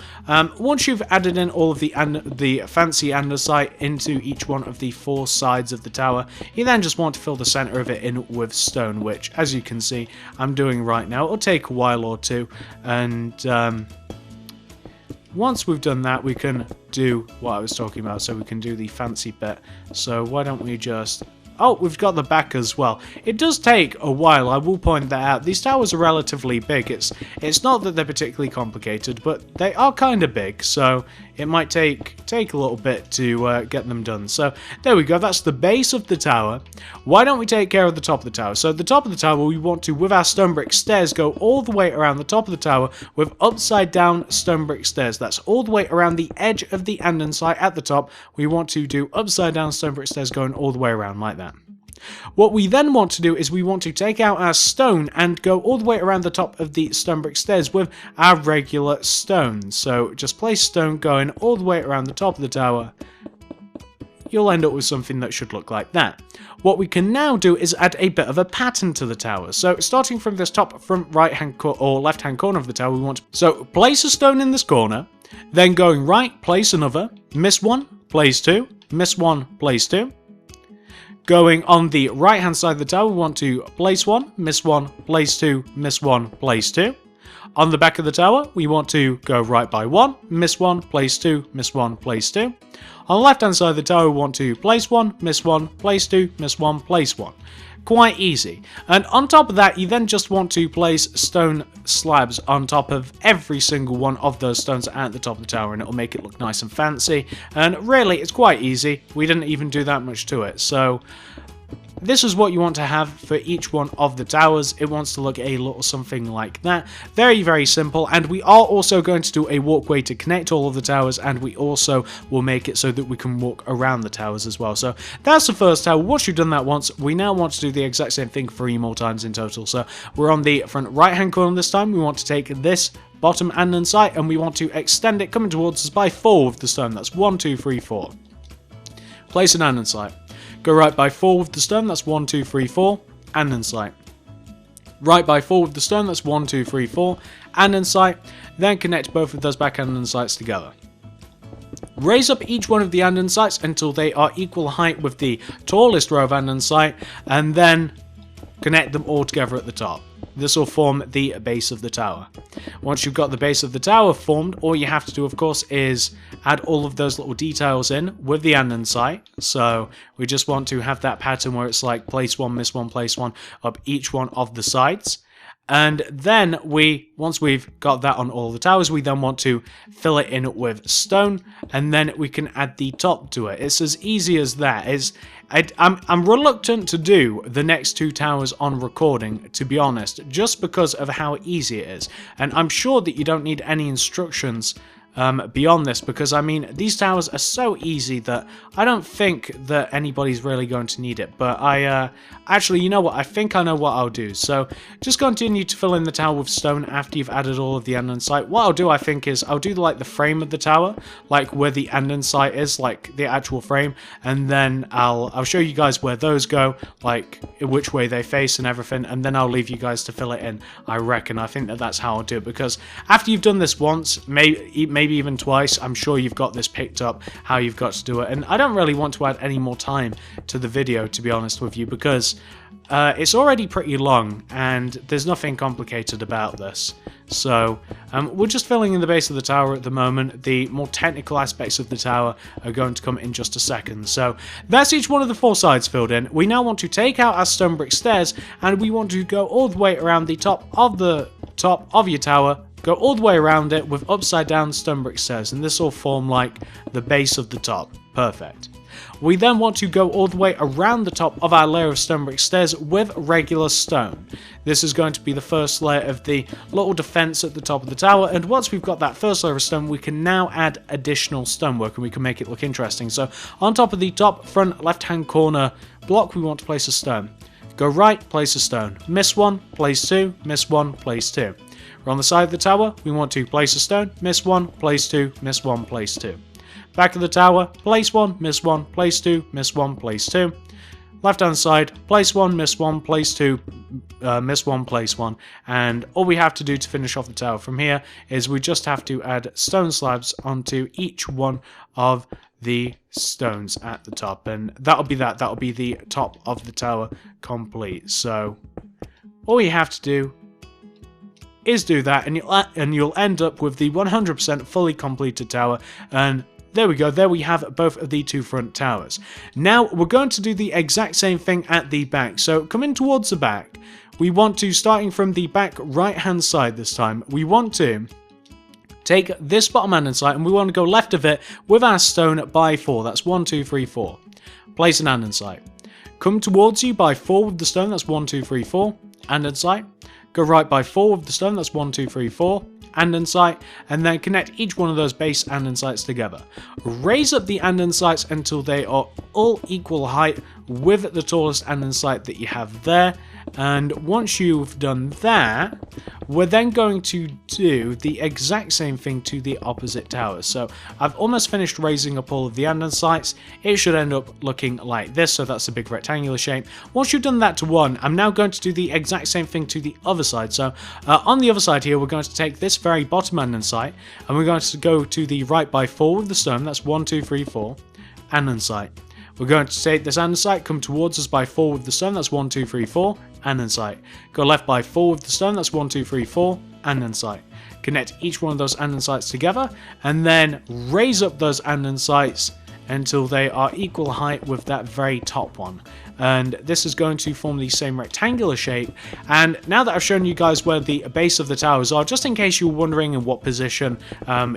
once you've added in all of the fancy andesite into each one of the 4 sides of the tower, you then just want to fill the center of it in with stone, which, as you can see, I'm doing right now. It'll take a while or two, and once we've done that, we can do what I was talking about, so we can do the fancy bit. So why don't we just... Oh, we've got the back as well. It does take a while, I will point that out. These towers are relatively big. It's not that they're particularly complicated, but they are kind of big, so it might take a little bit to get them done. So there we go, that's the base of the tower. Why don't we take care of the top of the tower? So the top of the tower, we want to, with our stone brick stairs, go all the way around the top of the tower with upside down stone brick stairs. That's all the way around the edge of the andesite at the top. We want to do upside down stone brick stairs going all the way around like that. What we then want to do is we want to take out our stone and go all the way around the top of the stone brick stairs with our regular stone. So just place stone going all the way around the top of the tower. You'll end up with something that should look like that. What we can now do is add a bit of a pattern to the tower. So starting from this top front right hand or left hand corner of the tower, we want to... So place a stone in this corner, then going right, place another, miss one, place 2, miss 1, place 2. Going on the right hand side of the tower, we want to place 1, miss 1, place 2, miss 1, place 2. On the back of the tower, we want to go right by 1, miss 1, place 2, miss 1, place 2. On the left hand side of the tower, we want to place 1, miss 1, place 2, miss 1, place 1. Quite easy. And on top of that, you then just want to place stone slabs on top of every single one of those stones at the top of the tower, and it'll make it look nice and fancy. And really, it's quite easy. We didn't even do that much to it. So this is what you want to have for each one of the towers. It wants to look a little something like that. Very, very simple. And we are also going to do a walkway to connect all of the towers, and we also will make it so that we can walk around the towers as well. So that's the first tower. Once you've done that once, we now want to do the exact same thing 3 more times in total. So we're on the front right hand corner this time. We want to take this bottom andesite and we want to extend it coming towards us by 4 with the stone. That's 1, 2, 3, 4. Place an andesite. Go right by 4 with the stone, that's 1, 2, 3, 4, andesite. Right by 4 with the stone, that's 1, 2, 3, 4, andesite. Then connect both of those back andesites together. Raise up each one of the andesites until they are equal height with the tallest row of andesite, and then connect them all together at the top. This will form the base of the tower. Once you've got the base of the tower formed, all you have to do, of course, is add all of those little details in with the andesite. So we just want to have that pattern where it's like place 1, miss 1, place 1 up each one of the sides. And then once we've got that on all the towers, we then want to fill it in with stone, and then we can add the top to it. It's as easy as that. I'm reluctant to do the next 2 towers on recording, to be honest, just because of how easy it is. And I'm sure that you don't need any instructions beyond this, because I mean, these towers are so easy that I don't think that anybody's really going to need it. But actually, you know what, I think I know what I'll do. So just continue to fill in the tower with stone after you've added all of the andesite. What I'll do, I think, is I'll do like the frame of the tower, like where the andesite is, like the actual frame, and then I'll show you guys where those go, like which way they face and everything, and then I'll leave you guys to fill it in. I reckon, I think that's how I'll do it, because after you've done this once, maybe even twice, I'm sure you've got this picked up, how you've got to do it. And I don't really want to add any more time to the video, to be honest with you, because it's already pretty long and there's nothing complicated about this. So we're just filling in the base of the tower at the moment. The more technical aspects of the tower are going to come in just a second. So that's each one of the 4 sides filled in. We now want to take out our stone brick stairs, and we want to go all the way around the top of your tower. Go all the way around it with upside down stone brick stairs, and this will form like the base of the top. Perfect. We then want to go all the way around the top of our layer of stone brick stairs with regular stone. This is going to be the first layer of the little defense at the top of the tower, and once we've got that first layer of stone, we can now add additional stonework and we can make it look interesting. So on top of the top front left hand corner block, we want to place a stone. Go right, place a stone. Miss 1, place 2, miss 1, place 2. On the side of the tower, we want to place a stone, miss 1, place 2, miss 1, place 2. Back of the tower, place 1, miss 1, place 2, miss 1, place 2. Left hand side, place 1, miss 1, place 2, miss 1, place 1. And all we have to do to finish off the tower from here is we just have to add stone slabs onto each one of the stones at the top. And that'll be the top of the tower complete. So all you have to do is do that, and you'll end up with the 100% fully completed tower. And there we go, there we have both of the two front towers. Now we're going to do the exact same thing at the back. So coming towards the back, we want to, starting from the back right hand side this time, we want to take this bottom andesite and we want to go left of it with our stone by 4. That's 1, 2, 3, 4. Place an andesite. Come towards you by 4 with the stone. That's 1, 2, 3, 4. Andesite. Go right by 4 with the stone. That's 1, 2, 3, 4. Andesite, and then connect each one of those base andesites together. Raise up the andesites until they are all equal height with the tallest andesite that you have there. And once you've done that, we're then going to do the exact same thing to the opposite tower. So I've almost finished raising up all of the andesites. It should end up looking like this, so that's a big rectangular shape. Once you've done that to one, I'm now going to do the exact same thing to the other side. So on the other side here, we're going to take this very bottom andesite, and we're going to go to the right by 4 with the stone. That's 1, 2, 3, 4. Andesite. We're going to take this andesite, come towards us by 4 with the stone. That's 1, 2, 3, 4. Andesite. Go left by 4 with the stone. That's 1, 2, 3, 4. Andesite. Connect each one of those andesites together, and then raise up those andesites until they are equal height with that very top one. And this is going to form the same rectangular shape. And now that I've shown you guys where the base of the towers are, just in case you were wondering in what position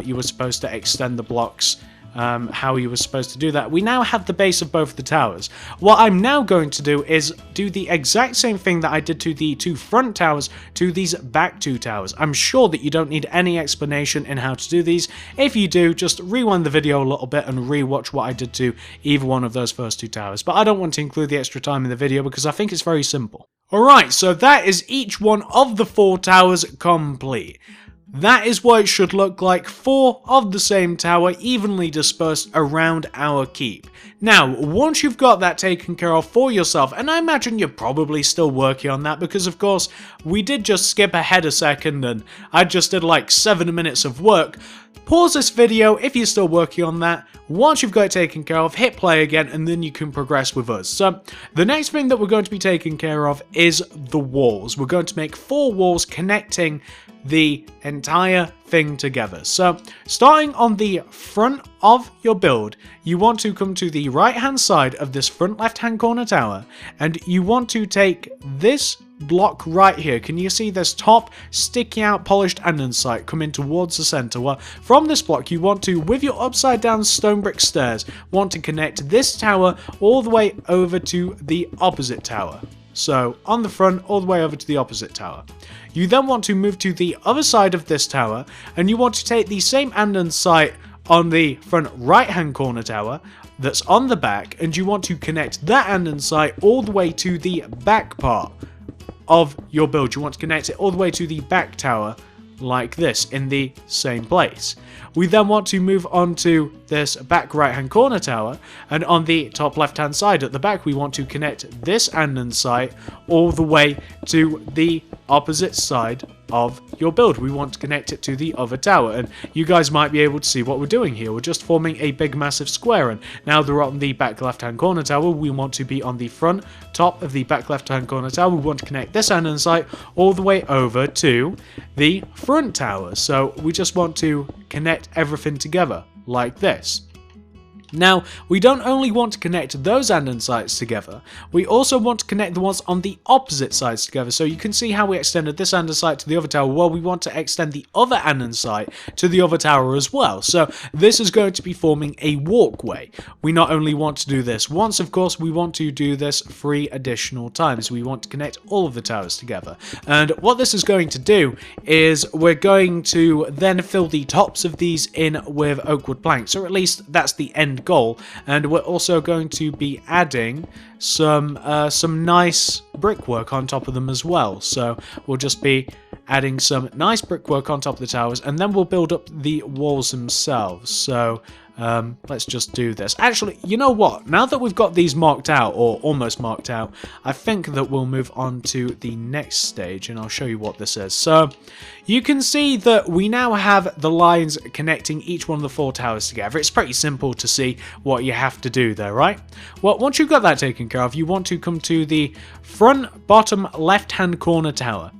you were supposed to extend the blocks, how you were supposed to do that, we now have the base of both the towers. What I'm now going to do is do the exact same thing that I did to the two front towers to these back two towers. I'm sure that you don't need any explanation in how to do these. If you do, just rewind the video a little bit and rewatch what I did to either one of those first two towers. But I don't want to include the extra time in the video because I think it's very simple. Alright, so that is each one of the 4 towers complete. That is what it should look like, 4 of the same tower evenly dispersed around our keep. Now, once you've got that taken care of for yourself, and I imagine you're probably still working on that because of course we did just skip ahead a second and I just did like 7 minutes of work. Pause this video if you're still working on that. Once you've got it taken care of, hit play again and then you can progress with us. So the next thing that we're going to be taking care of is the walls. We're going to make 4 walls connecting the entire thing together. So starting on the front of your build, you want to come to the right hand side of this front left hand corner tower and you want to take this block right here. Can you see this top sticky out polished andesite coming towards the center? Well, from this block you want to, with your upside down stone brick stairs, want to connect this tower all the way over to the opposite tower. So on the front all the way over to the opposite tower. You then want to move to the other side of this tower and you want to take the same andesite on the front right hand corner tower that's on the back and you want to connect that andesite all the way to the back part of your build. You want to connect it all the way to the back tower like this in the same place. We then want to move on to this back right hand corner tower and on the top left hand side at the back we want to connect this andesite all the way to the opposite side of your build. We want to connect it to the other tower and you guys might be able to see what we're doing here. We're just forming a big massive square and now they're on the back left hand corner tower. We want to be on the front top of the back left hand corner tower. We want to connect this andesite all the way over to the front tower. So we just want to connect everything together like this. Now, we don't only want to connect those andesites together, we also want to connect the ones on the opposite sides together. So you can see how we extended this andesite to the other tower. Well, we want to extend the other andesite to the other tower as well. So this is going to be forming a walkway. We not only want to do this once, of course, we want to do this 3 additional times. We want to connect all of the towers together. And what this is going to do is we're going to then fill the tops of these in with oak wood planks, or at least that's the end goal. And we're also going to be adding some nice brickwork on top of them as well. So we'll just be adding some nice brickwork on top of the towers and then we'll build up the walls themselves. So Let's just do this. Actually, you know what? Now that we've got these marked out, or almost marked out, I think that we'll move on to the next stage, and I'll show you what this is. So, you can see that we now have the lines connecting each one of the 4 towers together. It's pretty simple to see what you have to do there, right? Well, once you've got that taken care of, you want to come to the front bottom left-hand corner tower,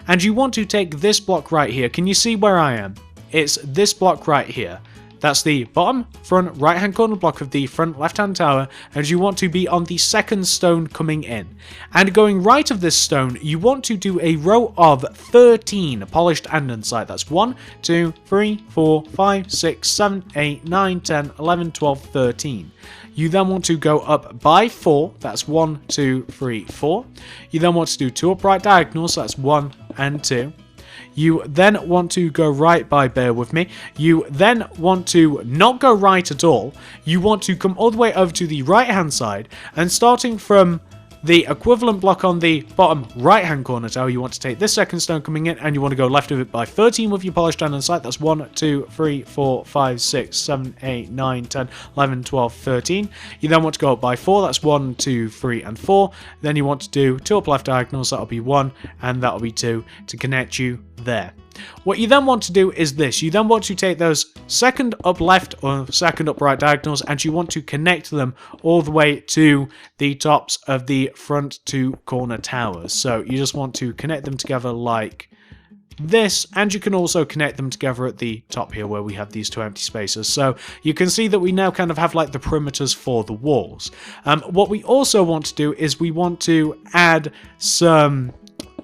and you want to take this block right here. Can you see where I am? It's this block right here. That's the bottom front right hand corner block of the front left hand tower, and you want to be on the second stone coming in. And going right of this stone, you want to do a row of 13 polished andesite. That's 1, 2, 3, 4, 5, 6, 7, 8, 9, 10, 11, 12, 13. You then want to go up by 4, that's 1, 2, 3, 4. You then want to do 2 upright diagonals, that's 1 and 2. You then want to go right by, bear with me. You then want to not go right at all. You want to come all the way over to the right hand side, and starting from the equivalent block on the bottom right hand corner tower, you want to take this second stone coming in, and you want to go left of it by 13 with your polished andesite. That's 1, 2, 3, 4, 5, 6, 7, 8, 9, 10, 11, 12, 13. You then want to go up by 4. That's 1, 2, 3, and 4. Then you want to do 2 up left diagonals. That'll be 1, and that'll be 2 to connect you there. What you then want to do is this. You then want to take those second up left or second up right diagonals, and you want to connect them all the way to the tops of the front 2 corner towers. So you just want to connect them together like this, and you can also connect them together at the top here where we have these 2 empty spaces. So you can see that we now kind of have like the perimeters for the walls. What we also want to do is we want to add some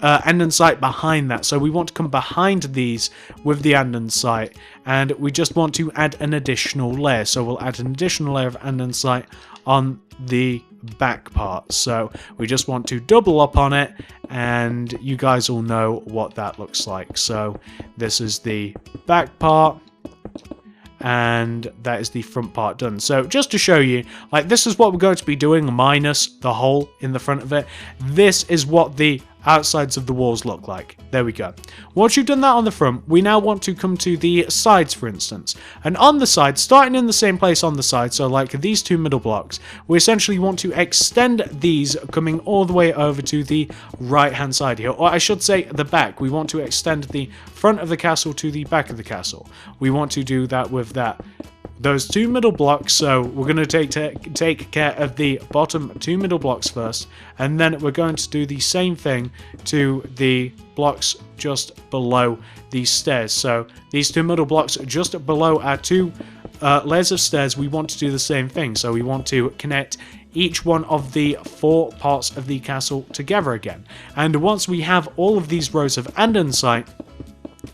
andesite behind that. So we want to come behind these with the andesite, and we just want to add an additional layer. So we'll add an additional layer of andesite on the back part. So we just want to double up on it, and you guys all know what that looks like. So this is the back part, and that is the front part done. So just to show you, like, this is what we're going to be doing minus the hole in the front of it. This is what the outsides of the walls look like. There we go. Once you've done that on the front, we now want to come to the sides, for instance. And on the sides, starting in the same place on the side, so like these 2 middle blocks, we essentially want to extend these coming all the way over to the right hand side here, or I should say the back. We want to extend the front of the castle to the back of the castle. We want to do that with those 2 middle blocks. So we're going to take care of the bottom 2 middle blocks first, and then we're going to do the same thing to the blocks just below these stairs. So these 2 middle blocks just below our 2 layers of stairs, we want to do the same thing. So we want to connect each one of the 4 parts of the castle together again. And once we have all of these rows of andesite,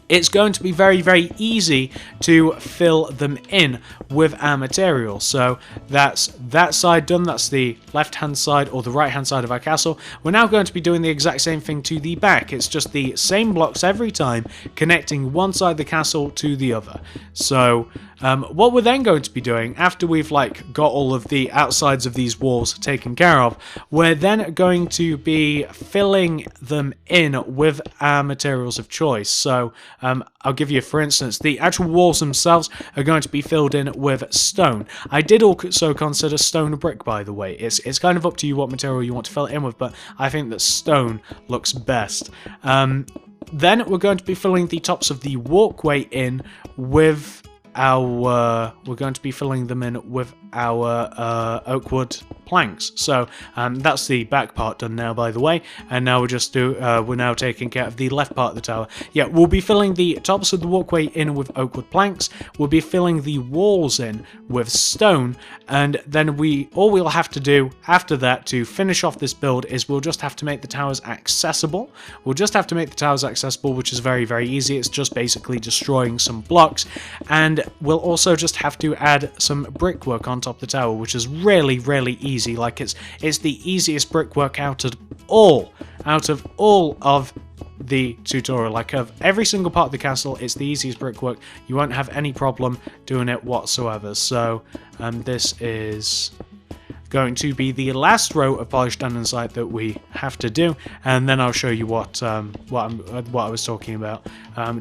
it's going to be very, very easy to fill them in with our material. So that's that side done. That's the left-hand side or the right-hand side of our castle. We're now going to be doing the exact same thing to the back. It's just the same blocks every time, connecting one side of the castle to the other. So what we're then going to be doing, after we've got all of the outsides of these walls taken care of, we're then going to be filling them in with our materials of choice. So I'll give you, for instance, the actual walls themselves are going to be filled in with stone. I did also consider stone brick, by the way. It's kind of up to you what material you want to fill it in with, but I think that stone looks best. Then we're going to be filling the tops of the walkway in with our oak wood planks. So that's the back part done now, by the way, and now we're now taking care of the left part of the tower. Yeah, we'll be filling the tops of the walkway in with oak wood planks. We'll be filling the walls in with stone, and then all we'll have to do after that to finish off this build is we'll just have to make the towers accessible. Which is very, very easy. It's just basically destroying some blocks, and we'll also just have to add some brickwork on top of the tower, which is really, really easy. Like it's the easiest brickwork out of all of the tutorial. Like, of every single part of the castle, it's the easiest brickwork. You won't have any problem doing it whatsoever. So this is going to be the last row of polished andesite that we have to do, and then I'll show you what I was talking about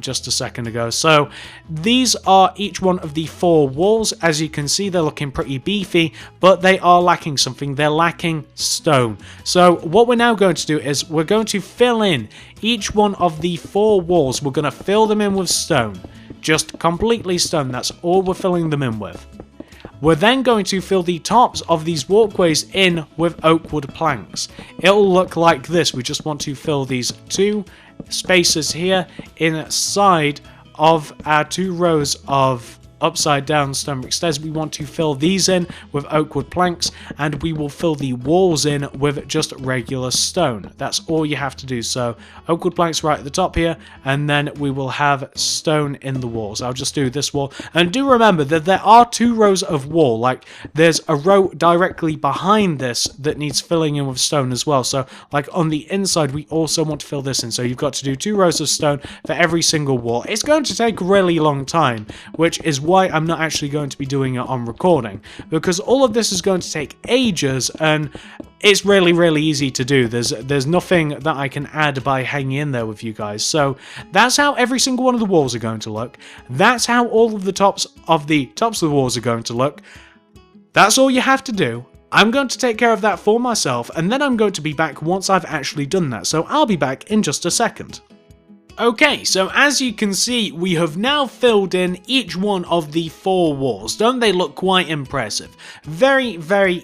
just a second ago. So these are each one of the 4 walls. As you can see, they're looking pretty beefy, but they are lacking something. They're lacking stone. So what we're now going to do is we're going to fill in each one of the 4 walls. We're going to fill them in with stone, just completely stone. That's all we're filling them in with. We're then going to fill the tops of these walkways in with oak wood planks. It'll look like this. We just want to fill these 2 spaces here inside of our 2 rows of upside down stonework stairs. We want to fill these in with oak wood planks, and we will fill the walls in with just regular stone. That's all you have to do. So oak wood planks right at the top here, and then we will have stone in the walls. I'll just do this wall, and do remember that there are 2 rows of wall. Like, there's a row directly behind this that needs filling in with stone as well. So like on the inside, we also want to fill this in. So you've got to do 2 rows of stone for every single wall. It's going to take a really long time, which is why I'm not actually going to be doing it on recording, because all of this is going to take ages, and it's really easy to do. There's nothing that I can add by hanging in there with you guys. So that's how every single one of the walls are going to look. That's how all of the tops of the walls are going to look. That's all you have to do. I'm going to take care of that for myself, and then I'm going to be back once I've actually done that. So I'll be back in just a second. Okay, so as you can see, we have now filled in each one of the 4 walls. Don't they look quite impressive? Very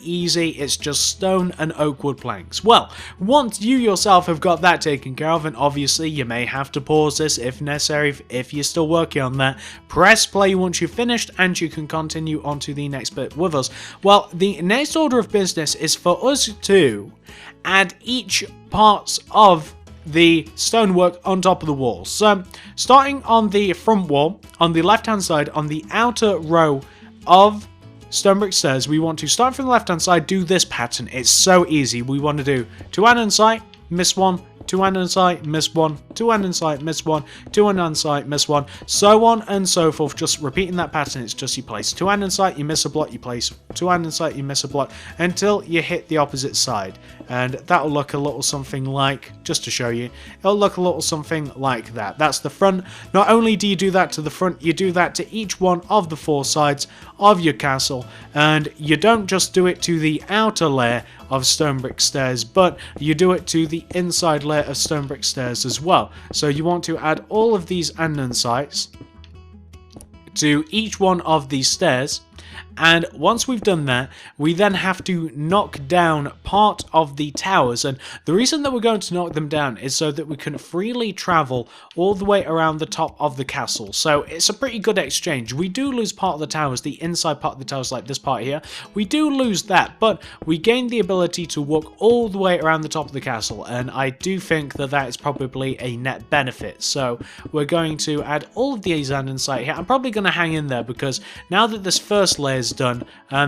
easy. It's just stone and oak wood planks. Well, once you yourself have got that taken care of, and obviously you may have to pause this if necessary, if you're still working on that, press play once you've finished and you can continue on to the next bit with us. Well, the next order of business is for us to add each parts of the stonework on top of the walls. So starting on the front wall, on the left hand side, on the outer row of stonework stairs, we want to start from the left hand side, do this pattern. It's so easy. We want to do 2 andesite, miss 1, 2 andesite, miss 1, 2 andesite, miss 1, 2 andesite, miss 1, so on and so forth. Just repeating that pattern. It's just you place 2 andesite, you miss a block, you place 2 andesite, you miss a block, until you hit the opposite side. And that'll look a little something like, just to show you, it'll look a little something like that. That's the front. Not only do you do that to the front, you do that to each one of the 4 sides of your castle, and you don't just do it to the outer layer of stone brick stairs, but you do it to the inside layer of stone brick stairs as well. So you want to add all of these andesites to each one of these stairs, and once we've done that, we then have to knock down part of the towers. And the reason that we're going to knock them down is so that we can freely travel all the way around the top of the castle. So it's a pretty good exchange. We do lose part of the towers, the inside part of the towers, like this part here. We do lose that, but we gain the ability to walk all the way around the top of the castle, and I do think that that is probably a net benefit. So we're going to add all of these andesite here. I'm probably going to hang in there, because now that this first layer is done,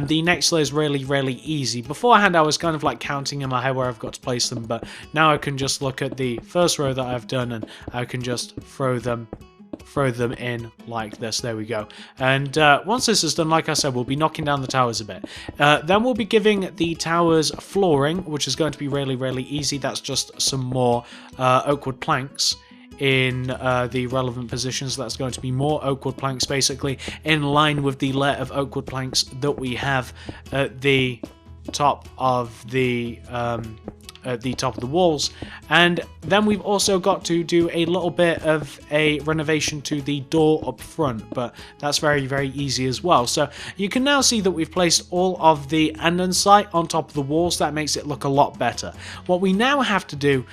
the next layer is really easy. Beforehand I was kind of like counting in my head where I've got to place them, but now I can just look at the first row that I've done and I can just throw them in like this. There we go. And once this is done, like I said, we'll be knocking down the towers a bit. Then we'll be giving the towers flooring, which is going to be really easy. That's just some more oak wood planks in the relevant positions. That's going to be more oak wood planks, basically in line with the layer of oak wood planks that we have at the top of the walls. And then we've also got to do a little bit of a renovation to the door up front, but that's very easy as well. So you can now see that we've placed all of the andesite on top of the walls. That makes it look a lot better. What we now have to do,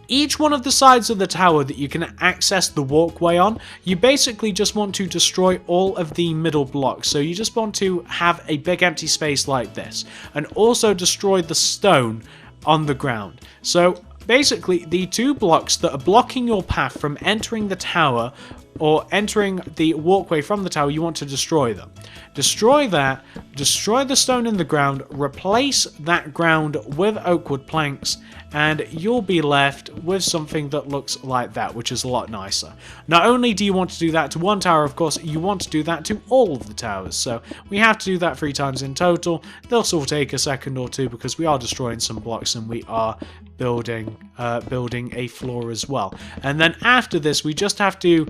each one of the sides of the tower that you can access the walkway on, you basically just want to destroy all of the middle blocks. So you just want to have a big empty space like this, and also destroy the stone on the ground. So basically the 2 blocks that are blocking your path from entering the tower or entering the walkway from the tower, you want to destroy them. Destroy that, destroy the stone in the ground, replace that ground with oak wood planks, and you'll be left with something that looks like that, which is a lot nicer. Not only do you want to do that to one tower, of course, you want to do that to all of the towers. So we have to do that 3 times in total. This will take a second or two because we are destroying some blocks and we are building a floor as well. And then after this, we just have to,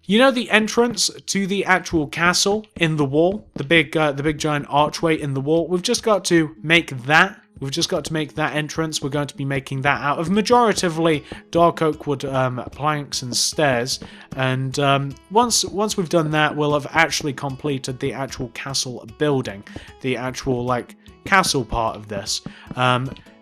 you know, the entrance to the actual castle in the wall, the big giant archway in the wall. We've just got to make that. We've just got to make that entrance. We're going to be making that out of majoritively dark oak wood planks and stairs. And once we've done that, we'll have actually completed the actual castle building, the actual like castle part of this.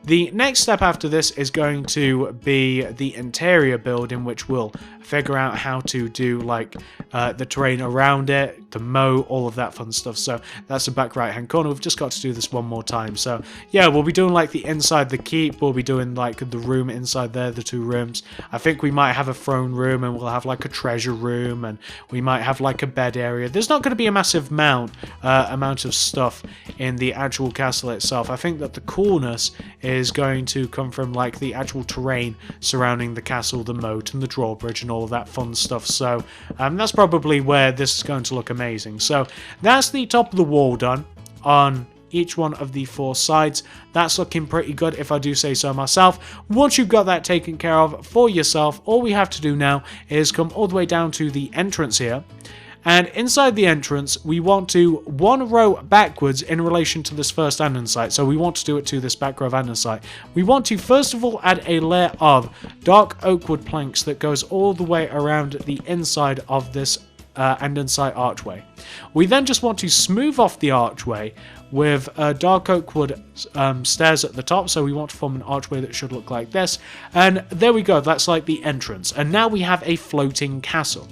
The next step after this is going to be the interior building, which we'll figure out how to do like the terrain around it, the moat, all of that fun stuff. So that's the back right hand corner. We've just got to do this one more time. So yeah, we'll be doing like the inside the keep. We'll be doing like the room inside there, the 2 rooms. I think we might have a throne room, and we'll have like a treasure room, and we might have like a bed area. There's not going to be a massive amount of stuff in the actual castle itself. I think that the coolness is going to come from like the actual terrain surrounding the castle, the moat and the drawbridge and all of that fun stuff. So that's probably where this is going to look amazing. So that's the top of the wall done on each one of the 4 sides. That's looking pretty good if I do say so myself. Once you've got that taken care of for yourself, all we have to do now is come all the way down to the entrance here. And inside the entrance, we want to 1 row backwards in relation to this first andesite. So we want to do it to this back row of andesite. We want to first of all add a layer of dark oak wood planks that goes all the way around the inside of this andesite archway. We then just want to smooth off the archway with dark oak wood stairs at the top. So we want to form an archway that should look like this. And there we go. That's like the entrance. And now we have a floating castle.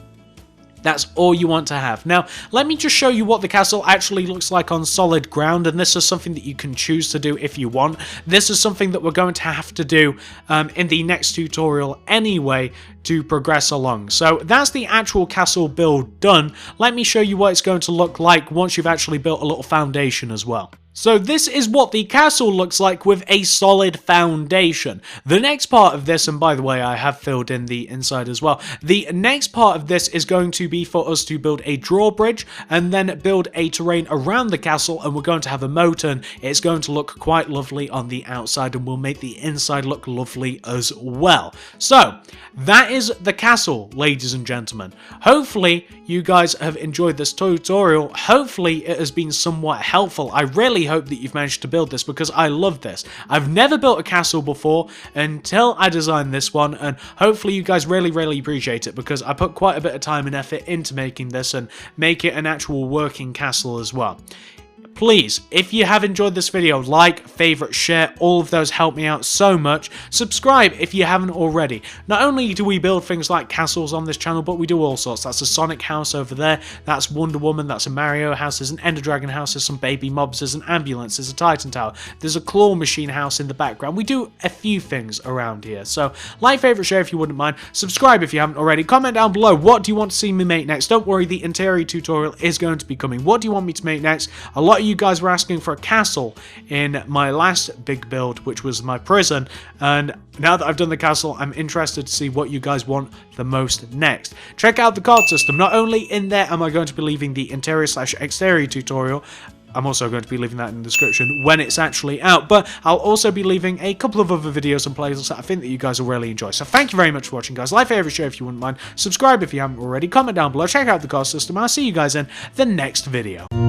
That's all you want to have. Now, let me just show you what the castle actually looks like on solid ground, and this is something that you can choose to do if you want. This is something that we're going to have to do in the next tutorial anyway to progress along. So that's the actual castle build done. Let me show you what it's going to look like once you've actually built a little foundation as well. So this is what the castle looks like with a solid foundation. The next part of this, and by the way, I have filled in the inside as well. The next part of this is going to be for us to build a drawbridge and then build a terrain around the castle, and we're going to have a moat, and it's going to look quite lovely on the outside, and we'll make the inside look lovely as well. So that is the castle, ladies and gentlemen. Hopefully you guys have enjoyed this tutorial. Hopefully it has been somewhat helpful. I really hope that you've managed to build this because I love this. I've never built a castle before until I designed this one, and hopefully you guys really appreciate it because I put quite a bit of time and effort into making this and make it an actual working castle as well. Please, if you have enjoyed this video, like, favorite, share, all of those help me out so much. Subscribe if you haven't already. Not only do we build things like castles on this channel, but we do all sorts. That's a Sonic house over there, that's Wonder Woman, that's a Mario house, there's an Ender Dragon house, there's some baby mobs, there's an ambulance, there's a Titan Tower, there's a claw machine house in the background. We do a few things around here. So, like, favorite, share if you wouldn't mind. Subscribe if you haven't already. Comment down below, what do you want to see me make next? Don't worry, the interior tutorial is going to be coming. What do you want me to make next? A lot of you guys were asking for a castle in my last big build, which was my prison, and now that I've done the castle, I'm interested to see what you guys want the most next. Check out the card system. Not only in there am I going to be leaving the interior/exterior tutorial, I'm also going to be leaving that in the description when it's actually out, but I'll also be leaving a couple of other videos and playlists that I think that you guys will really enjoy. So thank you very much for watching, guys. Like, favorite, share if you wouldn't mind. Subscribe if you haven't already. Comment down below. Check out the card system. I'll see you guys in the next video.